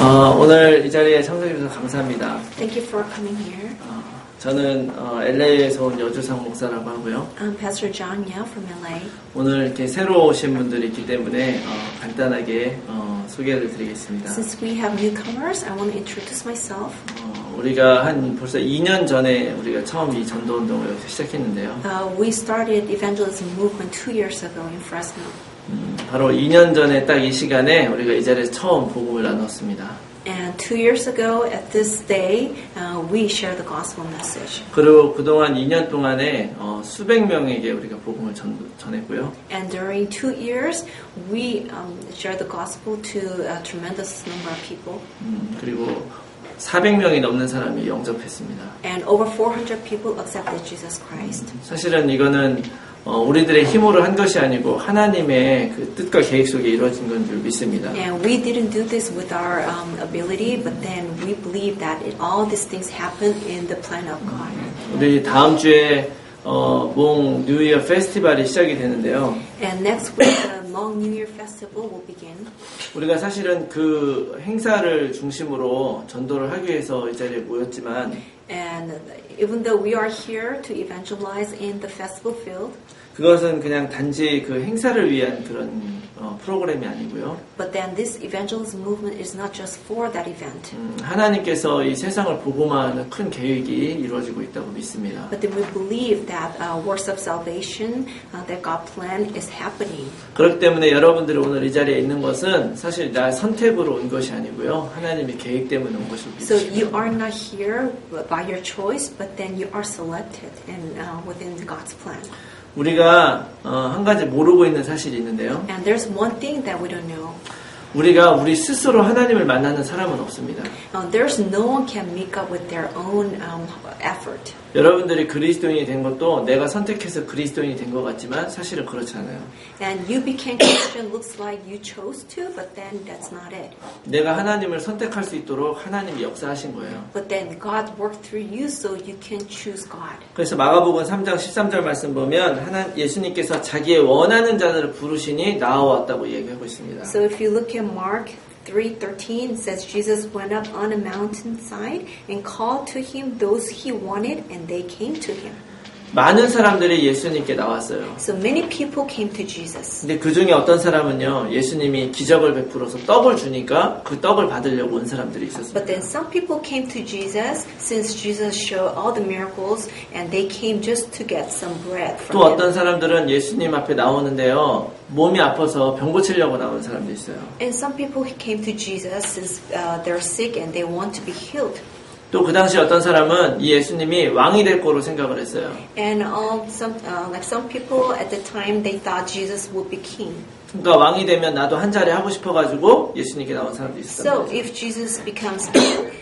오늘 이 자리에 참석해 주셔서 감사합니다. Thank you for coming here. 저는 LA에서 온 여주상 목사라고 하고요. I'm Pastor John Yeo from LA. 오늘 이렇게 새로 오신 분들이 있기 때문에 간단하게 소개를 드리겠습니다. Since we have newcomers, I want to introduce myself. 우리가 한 벌써 2년 전에 우리가 처음 이 전도 운동을 시작했는데요. We started evangelism movement 2 years ago in Fresno. 바로 2년 전에 딱 이 시간에 우리가 이 자리에서 처음 복음을 나눴습니다. And 2 years ago at this day, we shared the gospel message. 그리고 그동안 2년 동안에 수백 명에게 우리가 복음을 전했고요. And during 2 years, we shared the gospel to a tremendous number of people. 그리고 400명이 넘는 사람이 영접했습니다. And over 400 people accepted Jesus Christ. 사실은 이거는 우리들의 힘으로 한 것이 아니고 하나님의 그 뜻과 계획 속에 이루어진 건 줄 믿습니다. And we didn't do this with our ability, but then we believe that all these things happen in the plan of God. 우리 다음 주에 몽 뉴 이어 페스티벌이 시작이 되는데요. And next week, the Hmong New Year Festival will begin. 우리가 사실은 그 행사를 중심으로 전도를 하기 위해서 이 자리에 모였지만 And even though we are here to evangelize in the festival field, 그것은 그냥 단지 그 행사를 위한 그런 프로그램이 아니고요. but then this evangelism movement is not just for that event. 하나님께서 이 세상을 복음화하는 큰 계획이 이루어지고 있다고 믿습니다. But then we believe that works of salvation that God planned is happening. 그렇기 때문에 여러분들이 오늘 이 자리에 있는 것은 사실 나 선택으로 온 것이 아니고요. 하나님의 계획 때문에 온 것을 So 믿습니다. you are not here by your choice, but then you are selected and within God's plan. 우리가 한 가지 모르고 있는 사실이 있는데요. And there's one thing that we don't know. 우리가 우리 스스로 하나님을 만나는 사람은 없습니다. There's no one can make up with their own effort. 여러분들이 그리스도인이 된 것도 내가 선택해서 그리스도인이 된 것 같지만 사실은 그렇지 않아요. And you became Christian looks like you chose to, but then that's not it. 내가 하나님을 선택할 수 있도록 하나님이 역사하신 거예요. But then God worked through you so you can choose God. 그래서 마가복음 3장 13절 말씀 보면 예수님께서 자기의 원하는 자들을 부르시니 나아왔다고 얘기하고 있습니다. So if you look at Mark 3:13, it says Jesus went up on a mountainside and called to him those he wanted, and they came to him. 많은 사람들이 예수님께 나왔어요. So many people came to Jesus. 근데 그 중에 어떤 사람은요, 예수님이 기적을 베풀어서 떡을 주니까 그 떡을 받으려고 온 사람들이 있었습니다. But then some people came to Jesus since Jesus showed all the miracles, and they came just to get some bread 또 from 어떤 him. 사람들은 예수님 앞에 나오는데요, 몸이 아파서 병 고치려고 나오는 사람도 있어요. And some people came to Jesus since they're sick and they want to be healed. 또 그 당시 어떤 사람은 이 예수님이 왕이 될 거로 생각을 했어요. And some people at the time they thought Jesus would be king. 그러니까 왕이 되면 나도 한 자리 하고 싶어가지고 예수님께 나온 사람도 있었어요. So if Jesus becomes king,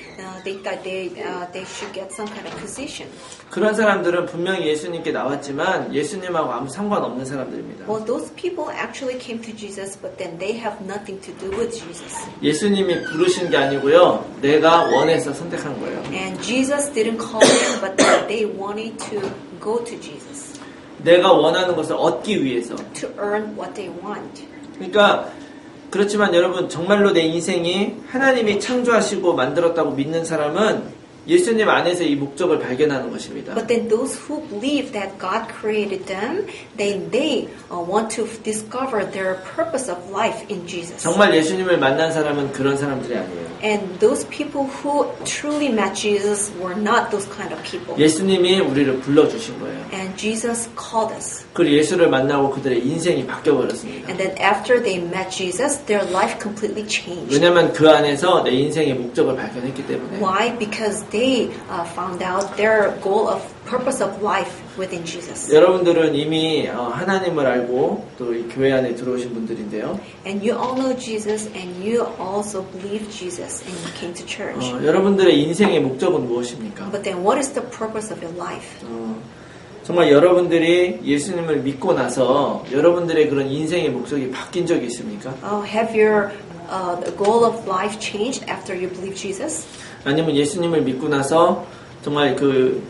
they thought they should get some kind of position. 그런 사람들은 분명히 예수님께 나왔지만 예수님하고 아무 상관없는 사람들입니다. Well, those people actually came to Jesus, but then they have nothing to do with Jesus. 예수님이 부르신 게 아니고요, 내가 원해서 선택한 거예요. And Jesus didn't call them, but they wanted to go to Jesus 내가 원하는 것을 얻기 위해서. to earn what they want. 그러니까 그렇지만 여러분, 정말로 내 인생이 하나님이 창조하시고 만들었다고 믿는 사람은 예수님 안에서 이 목적을 발견하는 것입니다. But then those who believe that God created them, then they want to discover their purpose of life in Jesus. 정말 예수님을 만난 사람은 그런 사람들이 아니에요. And those people who truly met Jesus were not those kind of people. 예수님이 우리를 불러주신 거예요. And Jesus called us. 그리고 예수를 만나고 그들의 인생이 바뀌어버렸습니다. And then after they met Jesus, their life completely changed. 왜냐하면 그 안에서 내 인생의 목적을 발견했기 때문에. Why? Because they found out their goal of purpose of life within Jesus. 여러분들은 이미 하나님을 알고 또 이 교회 안에 들어오신 분들인데요. And you all know Jesus, and you also believe Jesus, and you came to church. 여러분들의 인생의 목적은 무엇입니까? But then what is the purpose of your life? 정말 여러분들이 예수님을 믿고 나서 여러분들의 그런 인생의 목적이 바뀐 적이 있습니까? Have your the goal of life changed after you believe Jesus? 아니면 예수님을 믿고 나서 정말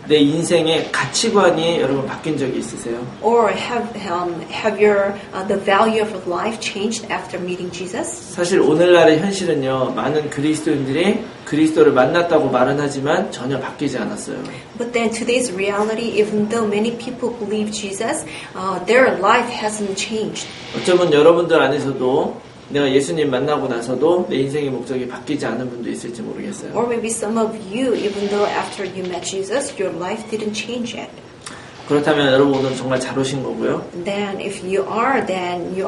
내 인생의 가치관이 여러분 바뀐 적이 있으세요? Or have your the value of your life changed after meeting Jesus? 사실 오늘날의 현실은요, 많은 그리스도인들이 그리스도를 만났다고 말은 하지만 전혀 바뀌지 않았어요. But then today's reality, even though many people believe Jesus, their life hasn't changed. 어쩌면 여러분들 안에서도 내가 예수님 만나고 나서도 내 인생의 목적이 바뀌지 않은 분도 있을지 모르겠어요. Or maybe some of you, even though after you met Jesus, your life didn't change yet. 그렇다면 여러분 오늘 정말 잘 오신 거고요. Then if you are, then you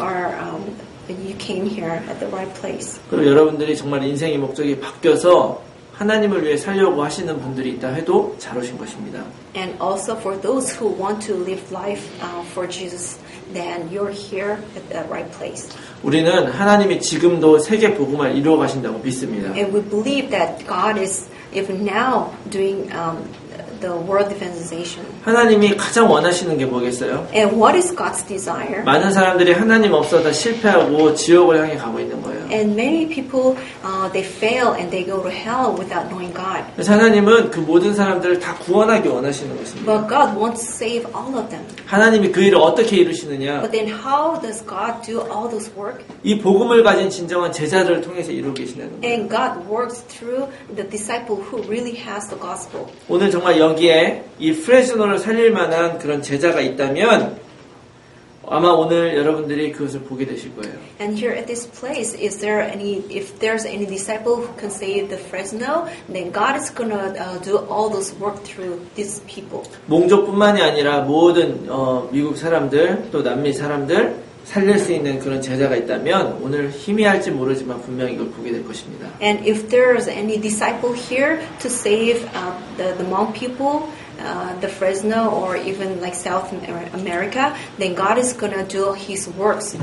came here at the right place. 그리고 여러분들이 정말 인생의 목적이 바뀌어서 하나님을 위해 살려고 하시는 분들이 있다 해도 잘 오신 것입니다. And also for those who want to live life for Jesus, then you're here at the right place. 우리는 하나님이 지금도 세계 복음을 이루어 가신다고 믿습니다. And we believe that God is even now doing the world evangelization. 하나님이 가장 원하시는 게 뭐겠어요? And what is God's desire? 많은 사람들이 하나님 없어다 실패하고 지옥을 향해 가고 있는 거예요. And many people, they fail and they go to hell without knowing God. 그래서 하나님은 그 모든 사람들을 다 구원하기 원하시는 것입니다. But God wants to save all of them. 하나님이 그 일을 어떻게 이루시느냐? But then how does God do all this work? 이 복음을 가진 진정한 제자들을 통해서 이루고 계시는 거예요. And God works through the disciple who really has the gospel. 오늘 정말 여기에 이 프레즈노를 살릴 만한 그런 제자가 있다면 아마 오늘 여러분들이 그것을 보게 되실 거예요. And here at this place, if there's any disciple who can save the Fresno, then God is gonna do all this work through these people. 몽족뿐만이 아니라 모든 미국 사람들 또 남미 사람들 살릴 수 있는 그런 제자가 있다면 오늘 희미할지 모르지만 분명히 이걸 보게 될 것입니다. And if there's any disciple here to save the Hmong people, the Fresno or even like South America, then God is gonna do His works.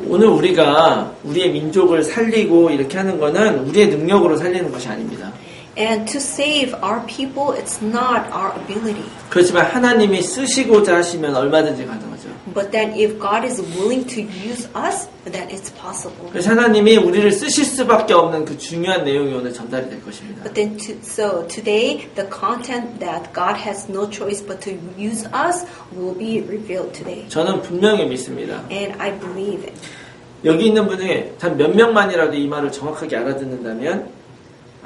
오늘 우리가 우리의 민족을 살리고 이렇게 하는 거는 우리의 능력으로 살리는 것이 아닙니다. And to save our people, it's not our ability. 그렇지만 하나님이 쓰시고자 하시면 얼마든지 가능하죠. But then if God is willing to use us, then it's possible. 그래서 하나님이 우리를 쓰실 수밖에 없는 그 중요한 내용이 오늘 전달이 될 것입니다. But then so today, the content that God has no choice but to use us will be revealed today. 저는 분명히 믿습니다. And I believe it. 여기 있는 분 중에 단 몇 명만이라도 이 말을 정확하게 알아듣는다면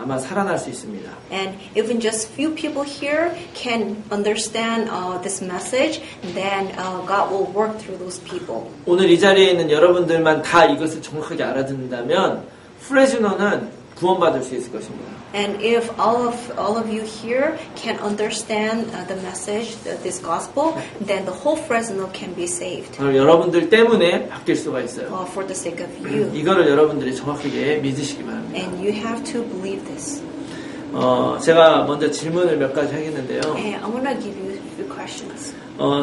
아마 살아날 수 있습니다. And even just few people here can understand this message, then God will work through those people. 오늘 이 자리에 있는 여러분들만 다 이것을 정확하게 알아듣는다면 프레즈노는 구원받을 수 있을 것입니다. And if all of you here can understand the message, this gospel, then the whole Fresno can be saved. 바로 여러분들 때문에 바뀔 수가 있어요. For the sake of you. 이거를 여러분들이 정확하게 믿으시기 바랍니다. And you have to believe this. 제가 먼저 질문을 몇 가지 하겠는데요. And I want to give you a few questions.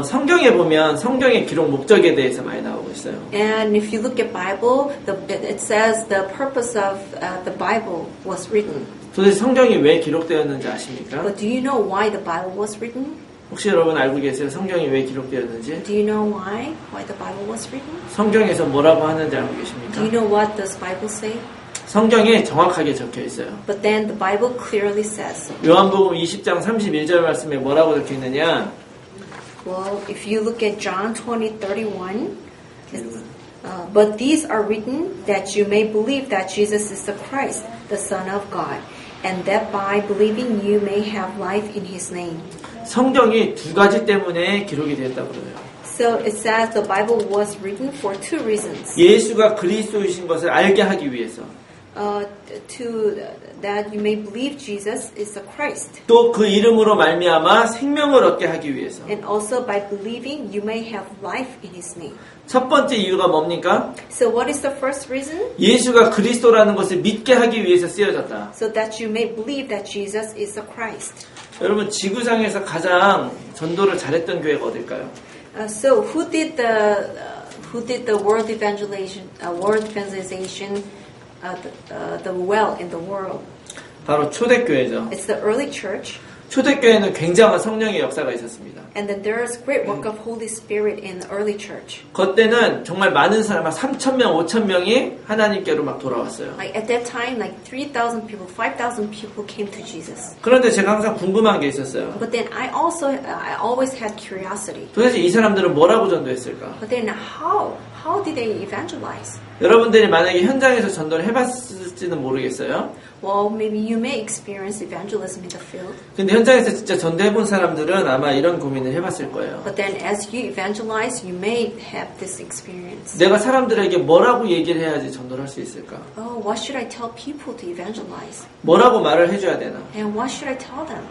성경에 보면 성경의 기록 목적에 대해서 많이 나오고 있어요. And if you look at Bible, it says the purpose of the Bible was written. 도대체 성경이 왜 기록되었는지 아십니까? But do you know why the Bible was written? 혹시 여러분 알고 계세요? 성경이 왜 기록되었는지? Do you know why the Bible was written? 성경에서 뭐라고 하는지 알고 Do you 계십니까? know what does Bible say? 성경에 정확하게 적혀 있어요. But then the Bible clearly says. 요한복음 20장 31절 말씀에 뭐라고 적혀 있느냐? Well, if you look at John 20:31, but these are written that you may believe that Jesus is the Christ, the Son of God, and that by believing you may have life in His name. 성경이 두 가지 때문에 기록이 되었다고 그래요. So it says the Bible was written for two reasons. 예수가 그리스도이신 것을 알게 하기 위해서. That you may believe Jesus is the Christ. 또 그 이름으로 말미암아 생명을 얻게 하기 위해서. And also by believing you may have life in His name. 첫 번째 이유가 뭡니까? So what is the first reason? 예수가 그리스도라는 것을 믿게 하기 위해서 쓰여졌다. So that you may believe that Jesus is the Christ. 여러분 지구상에서 가장 전도를 잘했던 교회가 어딜까요? So who did the world evangelization the well in the world? 바로 초대교회죠. It's the early church. 초대교회는 굉장한 성령의 역사가 있었습니다. And then there's great work of Holy Spirit in the early church. 그때는 정말 많은 사람, 3,000명, 5,000명이 하나님께로 막 돌아왔어요. Like at that time, like 3,000 people, 5,000 people came to Jesus. 그런데 제가 항상 궁금한 게 있었어요. But then I always had curiosity. 도대체 이 사람들은 뭐라고 전도했을까? But then how did they evangelize? 여러분들이 만약에 현장에서 전도를 해봤을지는 모르겠어요. Well, maybe you may experience evangelism in the field. 근데 현장에서 진짜 전도해본 사람들은 아마 이런 고민을 해봤을 거예요. But then as you evangelize, you may have this experience. 내가 사람들에게 뭐라고 얘기를 해야지 전도를 할 수 있을까? Oh, what should I tell people to evangelize? 뭐라고 말을 해줘야 되나? And what should I tell them?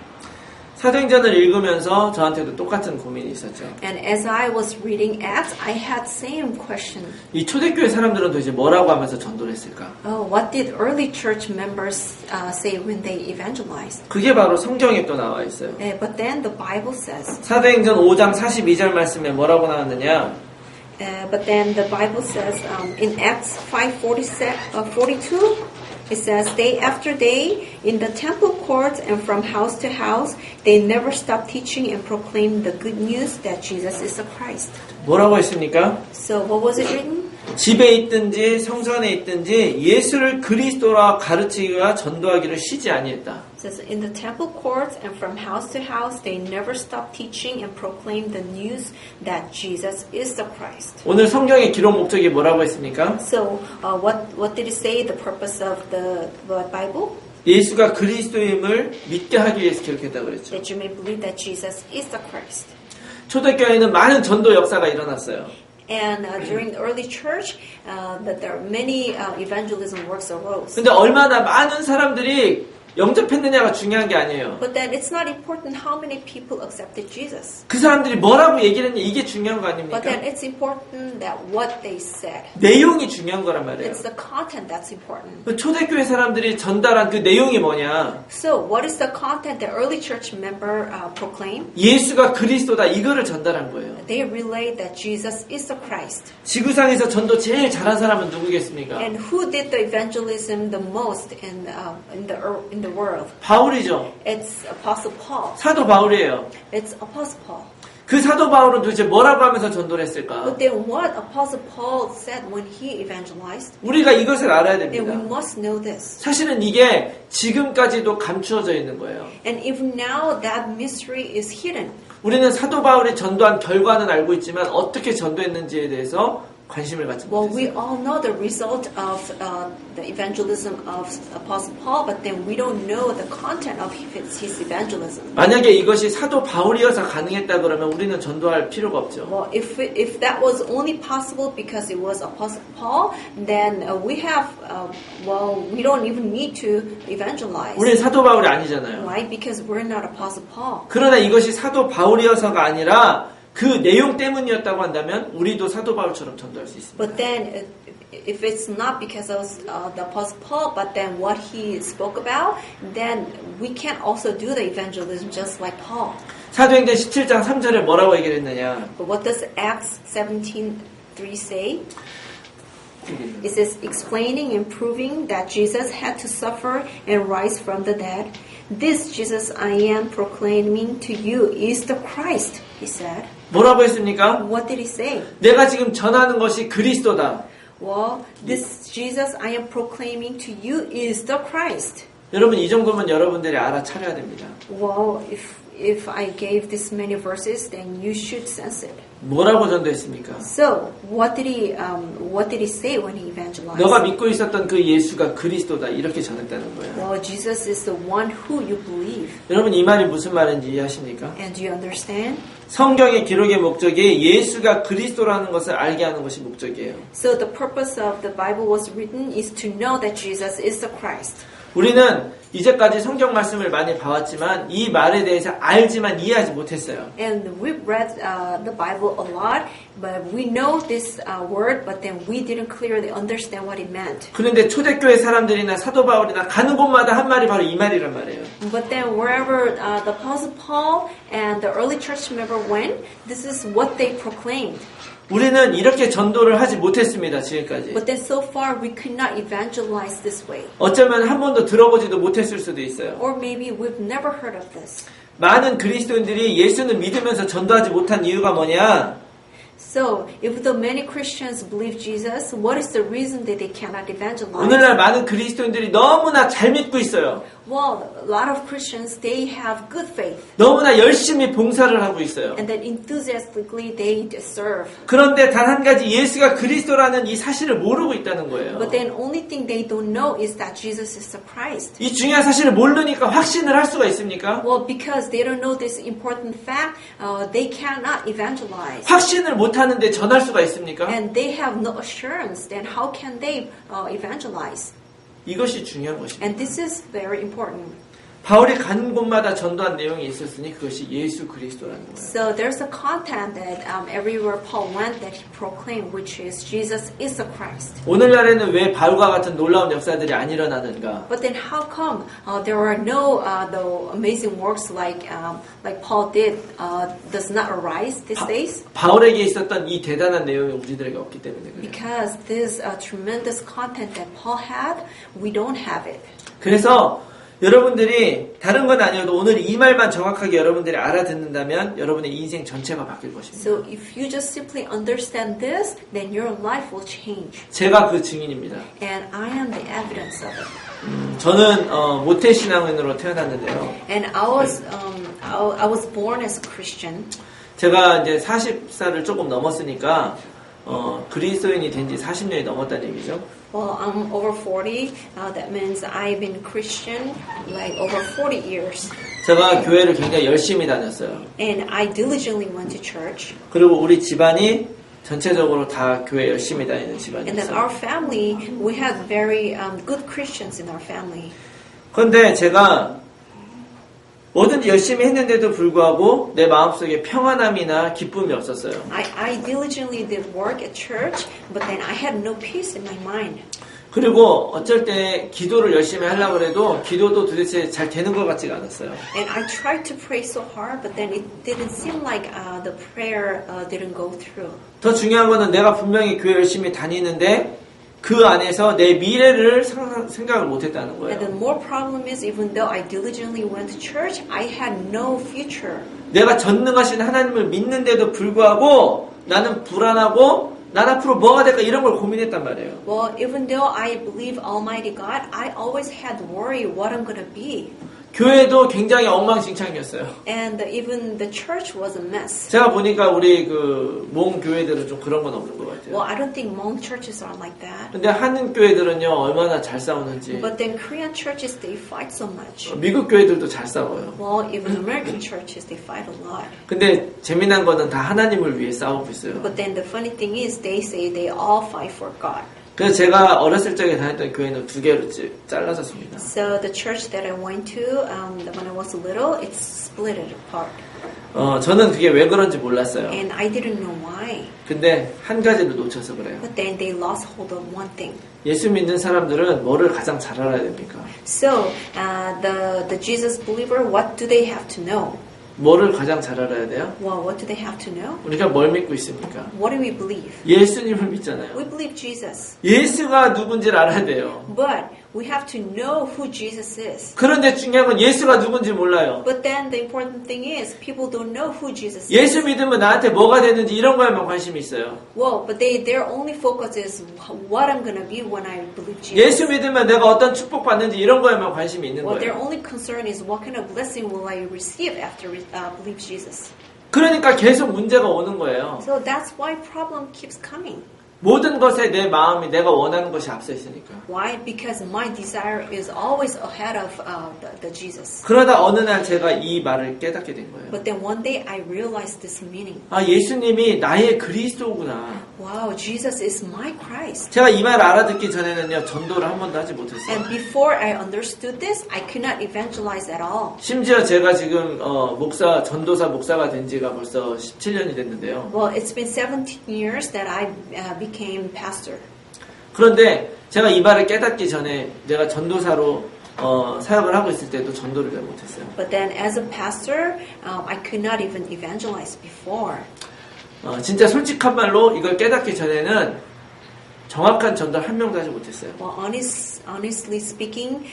사도행전을 읽으면서 저한테도 똑같은 고민이 있었죠. And as I was reading Acts, I had same question. 이 초대교회 사람들은 도대체 뭐라고 하면서 전도를 했을까? Oh, what did early church members say when they evangelized? 그게 바로 성경에 또 나와 있어요. But then the Bible says. 사도행전 5장 42절 말씀에 뭐라고 나왔느냐? But then the Bible says in Acts 5:42, it says, day after day, in the temple courts and from house to house, they never stopped teaching and proclaiming the good news that Jesus is the Christ. 뭐라고 했습니까? So what was it written? 집에 있든지 성전에 있든지 예수를 그리스도라 가르치기와 전도하기를 쉬지 아니했다. It says, in the temple courts and from house to house, they never stopped teaching and proclaimed the news that Jesus is the Christ. 오늘 성경의 기록 목적이 뭐라고 했습니까? So what did it say? The purpose of the Bible? 예수가 그리스도임을 믿게 하기 위해서 기록했다고 그랬죠. That you may believe that Jesus is the Christ. 초대교회에는 많은 전도 역사가 일어났어요. And during the early church, that there are many evangelism works arose. 근데 얼마나 많은 사람들이 영접했느냐가 중요한 게 아니에요. But then it's not important how many people accepted Jesus. 그 사람들이 뭐라고 얘기를 했냐 이게 중요한 거 아닙니까? But then it's important that what they said. 내용이 중요한 거란 말이에요. It's the content that's important. 그 초대교회 사람들이 전달한 그 내용이 뭐냐? So what is the content the early church member proclaimed? 예수가 그리스도다 이거를 전달한 거예요. They relayed that Jesus is the Christ. 지구상에서 전도 제일 잘한 사람은 누구겠습니까? And who did the evangelism the most in the world? 바울이죠. It's Apostle Paul. 사도 바울이에요. It's Apostle Paul. 그 사도 바울은 도대체 뭐라고 하면서 전도를 했을까? But then what Apostle Paul said when he evangelized? 우리가 이것을 알아야 Then we 됩니다. must know this. 사실은 이게 지금까지도 감추어져 있는 거예요. And even now that mystery is hidden. 우리는 사도 바울이 전도한 결과는 알고 있지만 어떻게 전도했는지에 대해서 관심을 갖지 Well, we 못했어요. all know the result of the evangelism of Apostle Paul, but then we don't know the content of his evangelism. 만약에 이것이 사도 바울이어서 가능했다 그러면 우리는 전도할 필요가 없죠. Well, if that was only possible because it was Apostle Paul, then we don't even need to evangelize. 우리는 사도 바울이 아니잖아요. Why? Because we're not Apostle Paul. 그러나 이것이 사도 바울이어서가 아니라 그 내용 때문이었다고 한다면 우리도 사도 바울처럼 전도할 수 있습니다. But then, if it's not because of the Apostle Paul, but then what he spoke about, then we can also do the evangelism just like Paul. 사도행전 17장 3절에 뭐라고 얘기를 했느냐? But what does Acts 17:3 say? It says, explaining and proving that Jesus had to suffer and rise from the dead. This Jesus I am proclaiming to you is the Christ, he said. 뭐라고 했습니까? What did he say? 내가 지금 전하는 것이 그리스도다. Well, this Jesus I am proclaiming to you is the Christ. 여러분 이 정도면 여러분들이 알아차려야 됩니다. Well, if I gave this many verses, then you should sense it. 뭐라고 전도했습니까? So, what did he say when he evangelized? 너가 믿고 있었던 그 예수가 그리스도다 이렇게 전했다는 거예요. Well, Jesus is the one who you believe. 여러분 이 말이 무슨 말인지 이해하십니까? And do you understand? 성경의 기록의 목적이 예수가 그리스도라는 것을 알게 하는 것이 목적이에요. So the purpose of the Bible was written is to know that Jesus is the Christ. 우리는 이제까지 성경 말씀을 많이 봐왔지만 이 말에 대해서 알지만 이해하지 못했어요. And we've read the Bible a lot, but we know this word, but then we didn't clearly understand what it meant. 그런데 초대교회 사람들이나 사도 바울이나 가는 곳마다 한 말이 바로 이 말이란 말이에요. But then wherever the Apostle Paul and the early church member went, this is what they proclaimed. 우리는 이렇게 전도를 하지 못했습니다, 지금까지. But then so far we could not evangelize this way. 어쩌면 한 번도 들어보지도 못했을 수도 있어요. Or maybe we've never heard of this. 많은 그리스도인들이 예수는 믿으면서 전도하지 못한 이유가 뭐냐? So, if the many Christians believe Jesus, what is the reason that they cannot evangelize? 오늘날 많은 그리스도인들이 너무나 잘 믿고 있어요. Well, a lot of Christians, they have good faith. 너무나 열심히 봉사를 하고 있어요. And then enthusiastically they serve. 그런데 단 한 가지 예수가 그리스도라는 이 사실을 모르고 있다는 거예요. But then only thing they don't know is that Jesus is the Christ. 이 중요한 사실을 모르니까 확신을 할 수가 있습니까? Well, because they don't know this important fact, they cannot evangelize. 확신을 못하는데 전할 수가 있습니까? And they have no assurance, then how can they evangelize? 이것이 중요한 것입니다. And this is very important. 바울이 간 곳마다 전도한 내용이 있었으니 그것이 예수 그리스도라는 거예요. So there's a content that everywhere Paul went that he proclaimed, which is Jesus is the Christ. 오늘날에는 왜 바울과 같은 놀라운 역사들이 안 일어나는가? But then how come there are no the amazing works like Paul did does not arise these days? 바울에게 있었던 이 대단한 내용이 우리들에게 없기 때문에 그래요. Because this tremendous content that Paul had, we don't have it. 그래서 여러분들이 다른 건 아니어도 오늘 이 말만 정확하게 여러분들이 알아듣는다면 여러분의 인생 전체가 바뀔 것입니다. So if you just simply understand this, then your life will change. 제가 그 증인입니다. And I am the evidence of it. 저는 모태 신앙인으로 태어났는데요. And I was born as a Christian. 제가 이제 40살을 조금 넘었으니까 그리스도인이 된 지 40년이 넘었다는 얘기죠. Well, I'm over 40. That means I've been Christian like over 40 years. 제가 교회를 굉장히 열심히 다녔어요. And I diligently went to church. 그리고 우리 집안이 전체적으로 다 교회 열심히 다니는 And then 집안이었어요. our family, we had very good Christians in our family. 그런데 제가 뭐든지 열심히 했는데도 불구하고 내 마음속에 평안함이나 기쁨이 없었어요. I diligently did work at church, but then I had no peace in my mind. 그리고 어쩔 때 기도를 열심히 하려고 해도 기도도 도대체 잘 되는 것 같지가 않았어요. And I tried to pray so hard, but then it didn't seem like the prayer didn't go through. 더 중요한 거는 내가 분명히 교회 열심히 다니는데 그 안에서 내 미래를 생각을 못했다는 거예요. And the more problem is, even though I diligently went to church, I had no future. 내가 전능하신 하나님을 믿는데도 불구하고 나는 불안하고 난 앞으로 뭐가 될까 이런 걸 고민했단 말이에요. Well, even though I believe Almighty God, I always had worry what I'm going to be. 교회도 굉장히 엉망진창이었어요. And even the church was a mess. 제가 보니까 우리 그 몽 교회들은 좀 그런 건 없는 것 같아요. Well, I don't think Hmong churches are like that. 근데 한인 교회들은요 얼마나 잘 싸우는지. But then Korean churches, they fight so much. 미국 교회들도 잘 싸워요. Well, even American churches, they fight a lot. 근데 재미난 거는 다 하나님을 위해 싸우고 있어요. But then the funny thing is, they say they all fight for God. 그래서 제가 어렸을 적에 다녔던 교회는 두 개로 잘라졌습니다. So the church that I went to when I was little, it's split it apart. 저는 그게 왜 그런지 몰랐어요. And I didn't know why. 근데 한 가지를 놓쳐서 그래요. But then they lost hold of one thing. 예수 믿는 사람들은 뭐를 가장 잘 알아야 됩니까? So the Jesus believer, what do they have to know? 뭐를 가장 잘 알아야 돼요? Well, what do they have to know? 우리가 뭘 믿고 있습니까? What do we believe? 예수님을 믿잖아요. We believe Jesus. 예수가 누군지를 알아야 돼요. But we have to know who Jesus is. 그런데 중요한 건 예수가 누군지 몰라요. But then the important thing is people don't know who Jesus is. 예수 믿으면 나한테 뭐가 되는지 이런 거에만 관심이 있어요. Well, but their only focus is what I'm going to be when I believe Jesus. 예수 믿으면 내가 어떤 축복 받는지 이런 거에만 관심이 있는 Well, their 거예요. only concern is what kind of blessing will I receive after believe Jesus. 그러니까 계속 문제가 오는 거예요. So that's why problem keeps coming. 모든 것에 내 마음이 내가 원하는 것이 앞서 있으니까. Why? Because my desire is always ahead of the Jesus. 그러다 어느 날 제가 이 말을 깨닫게 된 거예요. But then one day I realized this meaning. 아, 예수님이 나의 그리스도구나. Wow, Jesus is my Christ. 제가 이 말을 알아듣기 전에는요, 전도를 한 번도 하지 못했어요. And before I understood this, I could not evangelize at all. 심지어 제가 지금 전도사 목사가 된 지가 벌써 17년이 됐는데요. Well, it's been 17 years that I became pastor. 그런데 제가 이 말을 깨닫기 전에 내가 전도사로 사역을 하고 있을 때도 전도를 잘 못했어요. But then as a pastor, I could not even evangelize before. 진짜 솔직한 말로 이걸 깨닫기 전에는 정확한 전달 한 명도 하지 못했어요. Well, honestly speaking,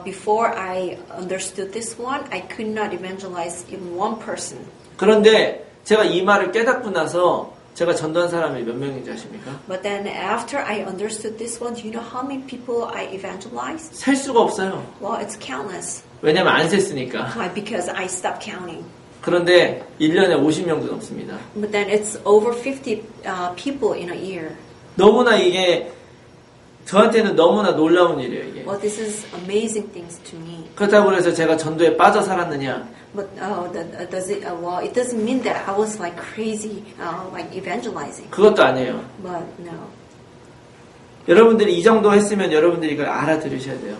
before I understood this one, I could not evangelize even one person. 그런데 제가 이 말을 깨닫고 나서 제가 전도한 사람이 몇 명인지 아십니까? But then after I understood this one, do you know how many people I evangelized? 셀 수가 없어요. Well, it's countless. 왜냐면 안 셌으니까. Why? Because I stopped counting. 그런데 1년에 50명도 넘습니다. But then it's over 50 people in a year. 너무나 이게 저한테는 너무나 놀라운 일이에요. 이게. Well, this is amazing things to me. 그렇다고 해서 제가 전도에 빠져 살았느냐? But does it? Well, it doesn't mean that I was like crazy, like evangelizing. 그것도 아니에요. But no. 여러분들이 이 정도 했으면 여러분들이 이걸 알아들으셔야 돼요.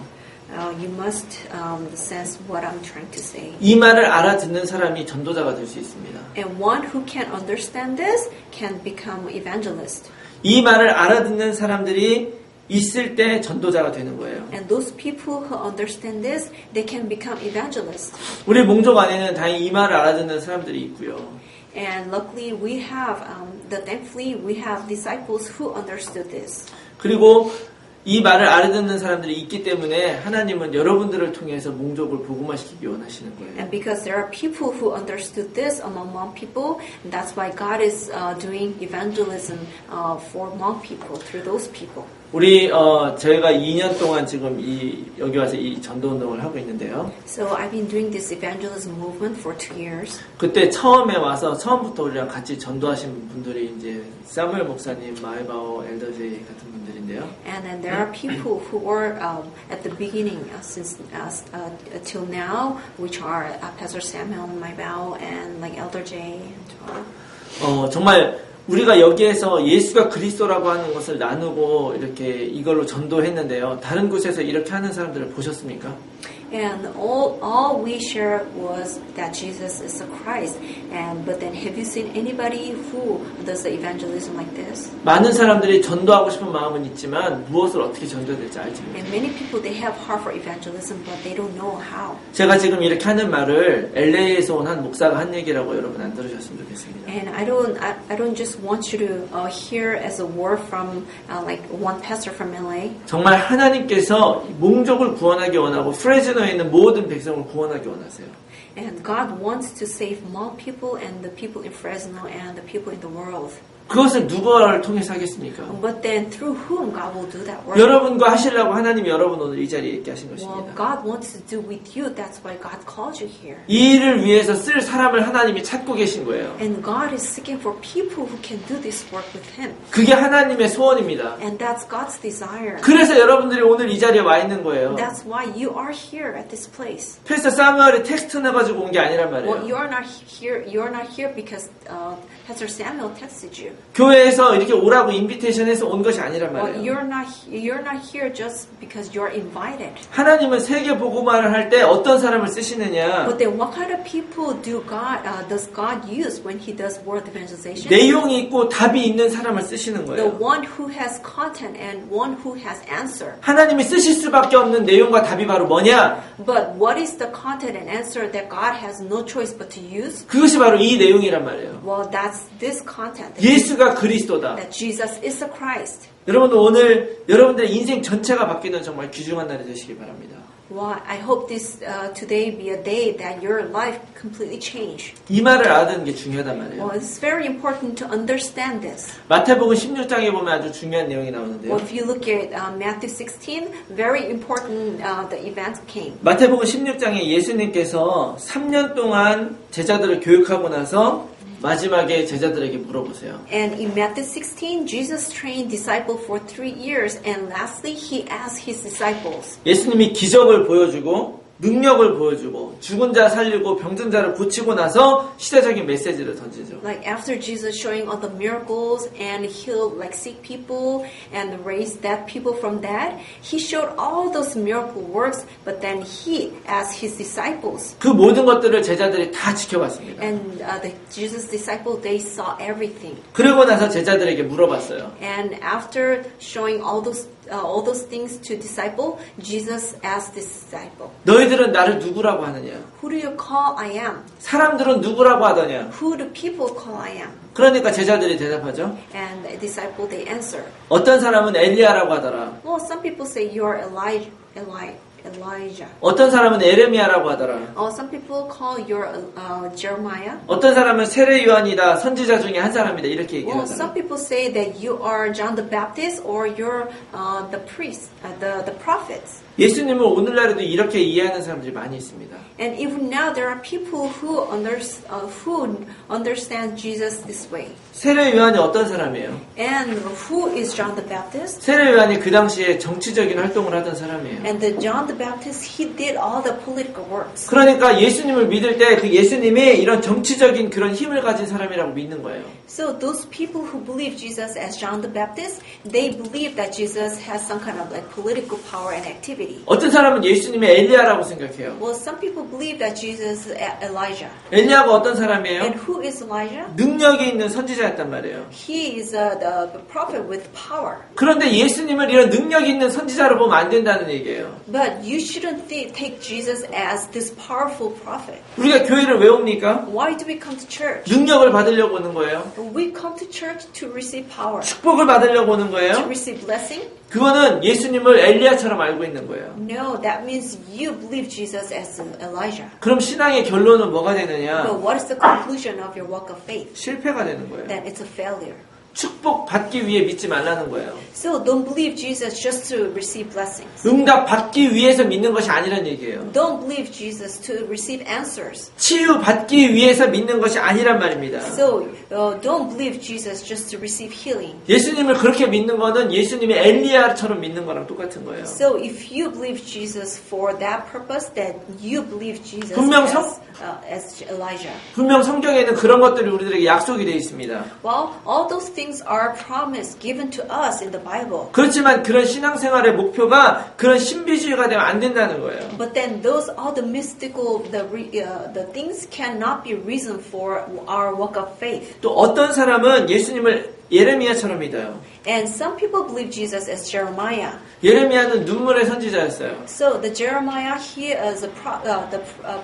You must sense what I'm trying to say. 이 말을 알아듣는 사람이 전도자가 될 수 있습니다. And one who can understand this can become evangelist. 이 말을 알아듣는 사람들이 있을 때 전도자가 되는 거예요. And those people who understand this, they can become evangelists. 우리 몽족 안에는 다행히 이 말을 알아듣는 사람들이 있고요. And luckily, we have, thankfully, we have disciples who understood this. 그리고 이 말을 알아듣는 사람들이 있기 때문에 하나님은 여러분들을 통해서 몽족을 복음화시키기 원하시는 거예요. And because there are people who understood this among Hmong people, that's why God is doing evangelism for Hmong people through those people. 우리 저희가 2년 동안 지금 여기 와서 이 전도 운동을 하고 있는데요. So I've been doing this evangelism movement for 2 years. 그때 처음에 와서 처음부터 우리랑 같이 전도하신 분들이 이제 사무엘 목사님, 마이바오, 엘더제이 같은 분들인데요. And then there are people who were at the beginning since till now, which are Pastor Samuel, Maibao, and like Elder Jay. 정말 우리가 여기에서 예수가 그리스도라고 하는 것을 나누고 이렇게 이걸로 전도했는데요. 다른 곳에서 이렇게 하는 사람들을 보셨습니까? And all we shared was that Jesus is the Christ. But then have you seen anybody who does the evangelism like this? 많은 사람들이 전도하고 싶은 마음은 있지만 무엇을 어떻게 전도해야 될지 알지 못해요. And many people, they have heart for evangelism, but they don't know how. 제가 지금 이렇게 하는 말을 LA에서 온 한 목사가 한 얘기라고 여러분 안 들으셨으면 좋겠습니다. And I don't just want you to hear as a word from like one pastor from LA. 정말 하나님께서 몽족을 구원하기 원하고 프레즈너에 있는 모든 백성을 구원하기 원하세요. And God wants to save Hmong people and the people in Fresno and the people in the world. 그것을 누구를 통해서 하겠습니까? But then through whom God will do that work? 여러분과 하시려고 하나님이 여러분 오늘 이 자리에 있게 하신 Well, 것입니다. God wants to do with you. That's why God called you here. 이 일을 위해서 쓸 사람을 하나님이 찾고 계신 거예요. And God is seeking for people who can do this work with Him. 그게 하나님의 소원입니다. And that's God's desire. 그래서 여러분들이 오늘 이 자리에 와 있는 거예요. That's why you are here at this place. 패스터 사무엘이 텍스트 내가지고 온 게 아니란 Well, 말이에요. you are not here. You are not here because Pastor Samuel texted you. 교회에서 이렇게 오라고 인비테이션해서 온 것이 아니란 Well, 말이에요. you're not here just because you're invited. 하나님은 세계 복음화를 할 때 어떤 사람을 쓰시느냐? But then, what kind of people does God use when He does word evangelization? 내용이 있고 답이 있는 사람을 쓰시는 The 거예요. one who has content and one who has answer. 하나님이 쓰실 수밖에 없는 내용과 답이 바로 뭐냐? But what is the content and answer that God has no choice but to use? 그것이 바로 이 내용이란 말이에요. Well, that's this content. 예수가 그리스도다. That Jesus is the Christ. 여러분들 오늘 여러분들의 인생 전체가 바뀌는 정말 귀중한 날이 되시길 바랍니다. Well, I hope this today be a day that your life completely change. 이 말을 알아듣는 게 중요하단 말이에요. Well, it's very important to understand this. 마태복음 16장에 보면 아주 중요한 내용이 나오는데요. Well, if you look at Matthew 16, very important the event came. 마태복음 16장에 예수님께서 3년 동안 제자들을 교육하고 나서 마지막에 제자들에게 물어보세요. And in Matthew 16, Jesus trained disciples for 3 years, and lastly, He asked His disciples. 예수님이 기적을 보여주고 능력을 보여주고 죽은 자 살리고 병든 자를 고치고 나서 시대적인 메시지를 던지죠. Like after Jesus showing all the miracles and healed like sick people and raised dead people from dead, He showed all those miracle works, but then He asked His disciples. 그 모든 것들을 제자들이 다 지켜봤습니다. And the Jesus disciples, they saw everything. 그러고 나서 제자들에게 물어봤어요. And after showing all those all those things to disciple, Jesus asked this disciple, 너희들은 나를 누구라고 하느냐? who do you call I am? 사람들은 누구라고 하더냐? Who do people call I am? 그러니까 제자들이 대답하죠. And the disciple, they answer, 어떤 사람은 엘리야라고 하더라. well, some people say you're Elijah. 어떤 사람은 에레미야라고 하더라. Some people call you're Jeremiah. 어떤 사람은 세례 요한이다, 선지자 중에 한 사람이다 이렇게 얘기를 Well, 하더라. some people say that you are John the Baptist or you're the priest, the prophets. 예수님을 오늘날에도 이렇게 이해하는 사람들이 많이 있습니다. And even now, there are people who understand Jesus this way. 세례 요한이 어떤 사람이에요? And who is John the Baptist? 세례 요한이 그 당시에 정치적인 활동을 하던 사람이에요. And the John the Baptist, he did all the political works. 그러니까 예수님을 믿을 때 그 예수님이 이런 정치적인 그런 힘을 가진 사람이라고 믿는 거예요. So those people who believe Jesus as John the Baptist, they believe that Jesus has some kind of like political power and activity. 어떤 사람은 예수님의 엘리야라고 생각해요. Well, some people believe that Jesus is Elijah. 엘리야가 어떤 사람이에요? And who is Elijah? 능력이 있는 선지자였단 말이에요. He is the prophet with power. 그런데 예수님을 이런 능력이 있는 선지자로 보면 안 된다는 얘기예요. But you shouldn't take Jesus as this powerful prophet. 우리가 교회를 왜 옵니까? Why do we come to church? 능력을 받으려고 오는 거예요. We come to church to receive power, 축복을 받으려고 오는 to 거예요. receive blessing. 그거는 예수님을 엘리야처럼 알고 있는 거예요. No, that means you believe Jesus as Elijah. 그럼 신앙의 결론은 뭐가 되느냐? But what is the conclusion of your walk of faith? 실패가 되는 거예요. That it's a failure. 축복 받기 위해 믿지 말라는 거예요. So don't believe Jesus just to receive blessings. 응답 받기 위해서 믿는 것이 아니란 얘기예요. Don't believe Jesus to receive answers. 치유 받기 위해서 믿는 것이 아니란 말입니다. So don't believe Jesus just to receive healing. 예수님을 그렇게 믿는 거는 예수님이 엘리야처럼 믿는 거랑 똑같은 거예요. So if you believe Jesus for that purpose, then you believe Jesus 분명 as Elijah. 분명 성경에는 그런 것들이 우리들에게 약속이 되어 있습니다. Well, all those things are promised given to us in the Bible. 그렇지만 그런 신앙생활의 목표가 그런 신비주의가 되면 안 된다는 거예요. But then those all the mystical the things cannot be reason for our walk of faith. 또 어떤 사람은 예수님을 예레미야처럼 믿어요. And some people believe Jesus as Jeremiah. 예레미야는 눈물의 선지자였어요. So the Jeremiah, he is the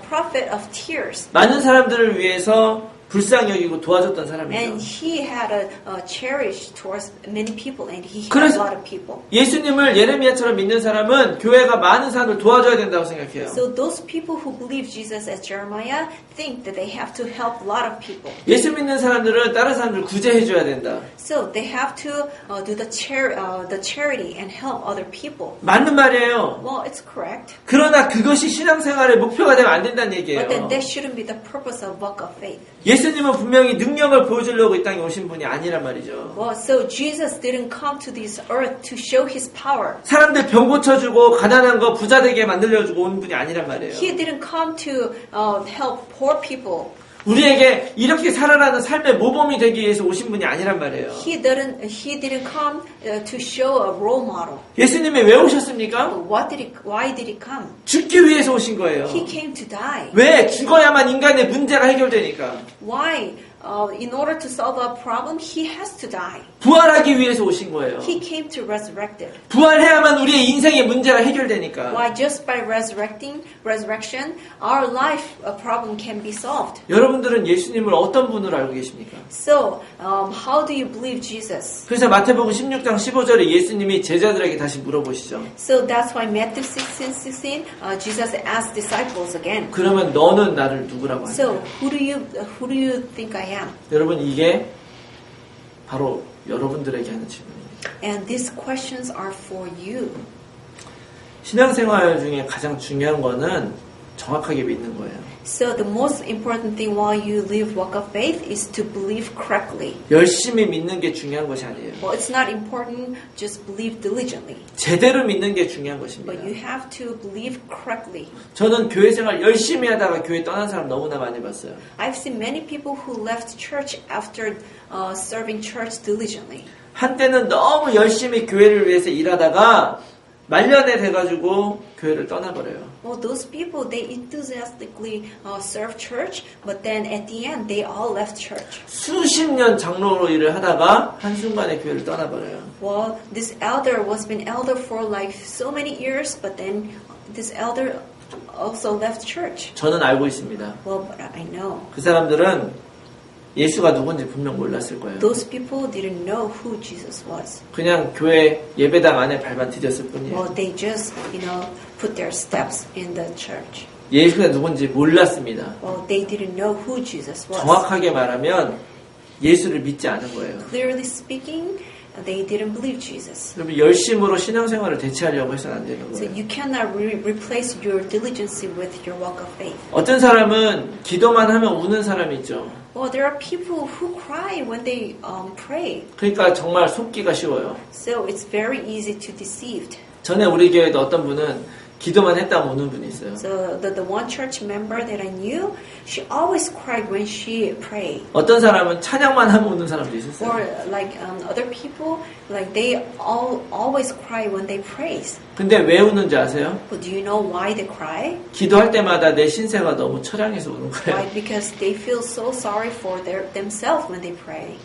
prophet of tears. 많은 사람들을 위해서 불쌍히 여기고 도와줬던 사람이죠. And he had a cherish towards many people, and he had a lot of people. 예수님을 예레미야처럼 믿는 사람은 교회가 많은 사람을 도와줘야 된다고 생각해요. So those people who believe Jesus as Jeremiah think that they have to help a lot of people. 예수 믿는 사람들은 다른 사람들 구제해줘야 된다. So they have to do the charity and help other people. 맞는 말이에요. Well, it's correct. 그러나 그것이 신앙생활의 목표가 되면 안 된다는 얘기예요. But then that shouldn't be the purpose of walk of faith. 예수님은 분명히 능력을 보여주려고 이 땅에 오신 분이 아니란 말이죠. Well, so Jesus didn't come to this earth to show his power. 사람들 병 고쳐주고 가난한 거 부자 되게 만들려주고 온 분이 아니란 말이에요. He didn't come to help poor people. 우리에게 이렇게 살아가는 삶의 모범이 되기 위해서 오신 분이 아니란 말이에요. He didn't come to show a role model. 예수님이 왜 오셨습니까? Why did he come? 죽기 위해서 오신 거예요. He came to die. 왜? 죽어야만 인간의 문제가 해결되니까. Why? In order to solve a problem, he has to die. 부활하기 위해서 오신 거예요. He came to resurrect it. 부활해야만 우리의 인생의 문제가 해결되니까. Why? Just by resurrection, our life problem can be solved. 여러분들은 예수님을 어떤 분으로 알고 계십니까? So, how do you believe Jesus? 그래서 마태복음 16장 15절에 예수님이 제자들에게 다시 물어보시죠. So that's why Matthew 16, Jesus asked disciples again. 그러면 너는 나를 누구라고 하냐? So, who do you think I am? 여러분 이게 바로 여러분들에게 하는 질문입니다. And these questions are for you. 신앙생활 중에 가장 중요한 거는 정확하게 믿는 거예요. So the most important thing while you live walk of faith is to believe correctly. 열심히 믿는 게 중요한 것이 아니에요. Well, it's not important just believe diligently. 제대로 믿는 게 중요한 것입니다. But you have to believe correctly. 저는 교회 생활 열심히 하다가 교회 떠난 사람 너무나 많이 봤어요. I've seen many people who left church after serving church diligently. 한때는 너무 열심히 교회를 위해서 일하다가 말년에 돼가지고 교회를 떠나버려요. Well, those people, they enthusiastically serve church, but then at the end, they all left church. 수십 년 장로로 일을 하다가 한순간에 교회를 떠나버려요. Well, this elder was been elder for like so many years, but then this elder also left church. 저는 알고 있습니다. Well, but I know. 그 사람들은 예수가 누군지 분명 몰랐을 거예요. Those people didn't know who Jesus was. 그냥 교회 예배당 안에 발만 디뎠을 뿐이에요. Well, they just, put their steps in the church. 예수가 누군지 몰랐습니다. Well, they didn't know who Jesus was. 정확하게 말하면 예수를 믿지 않은 거예요. Clearly speaking, they didn't believe Jesus. 여러분 열심으로 신앙생활을 대체하려고 해서는 안 되는 So 거예요. you cannot replace your diligence with your walk of faith. 어떤 사람은 기도만 하면 우는 사람이 있죠. Well, there are people who cry when they pray. 그러니까 정말 속기가 쉬워요. So it's very easy to deceive. 전에 우리 교회도 어떤 분은 기도만 했다면 우는 분이 있어요. So the one church member that I knew, she always cried when she prayed. 어떤 사람은 찬양만 하면 우는 사람도 있었어요. Or like other people, like they always cry when they praise. 근데 왜 우는지 아세요? But do you know why they cry? 기도할 때마다 내 신세가 너무 처량해서 우는 Why? 거예요. Because they feel so sorry for themselves when they pray.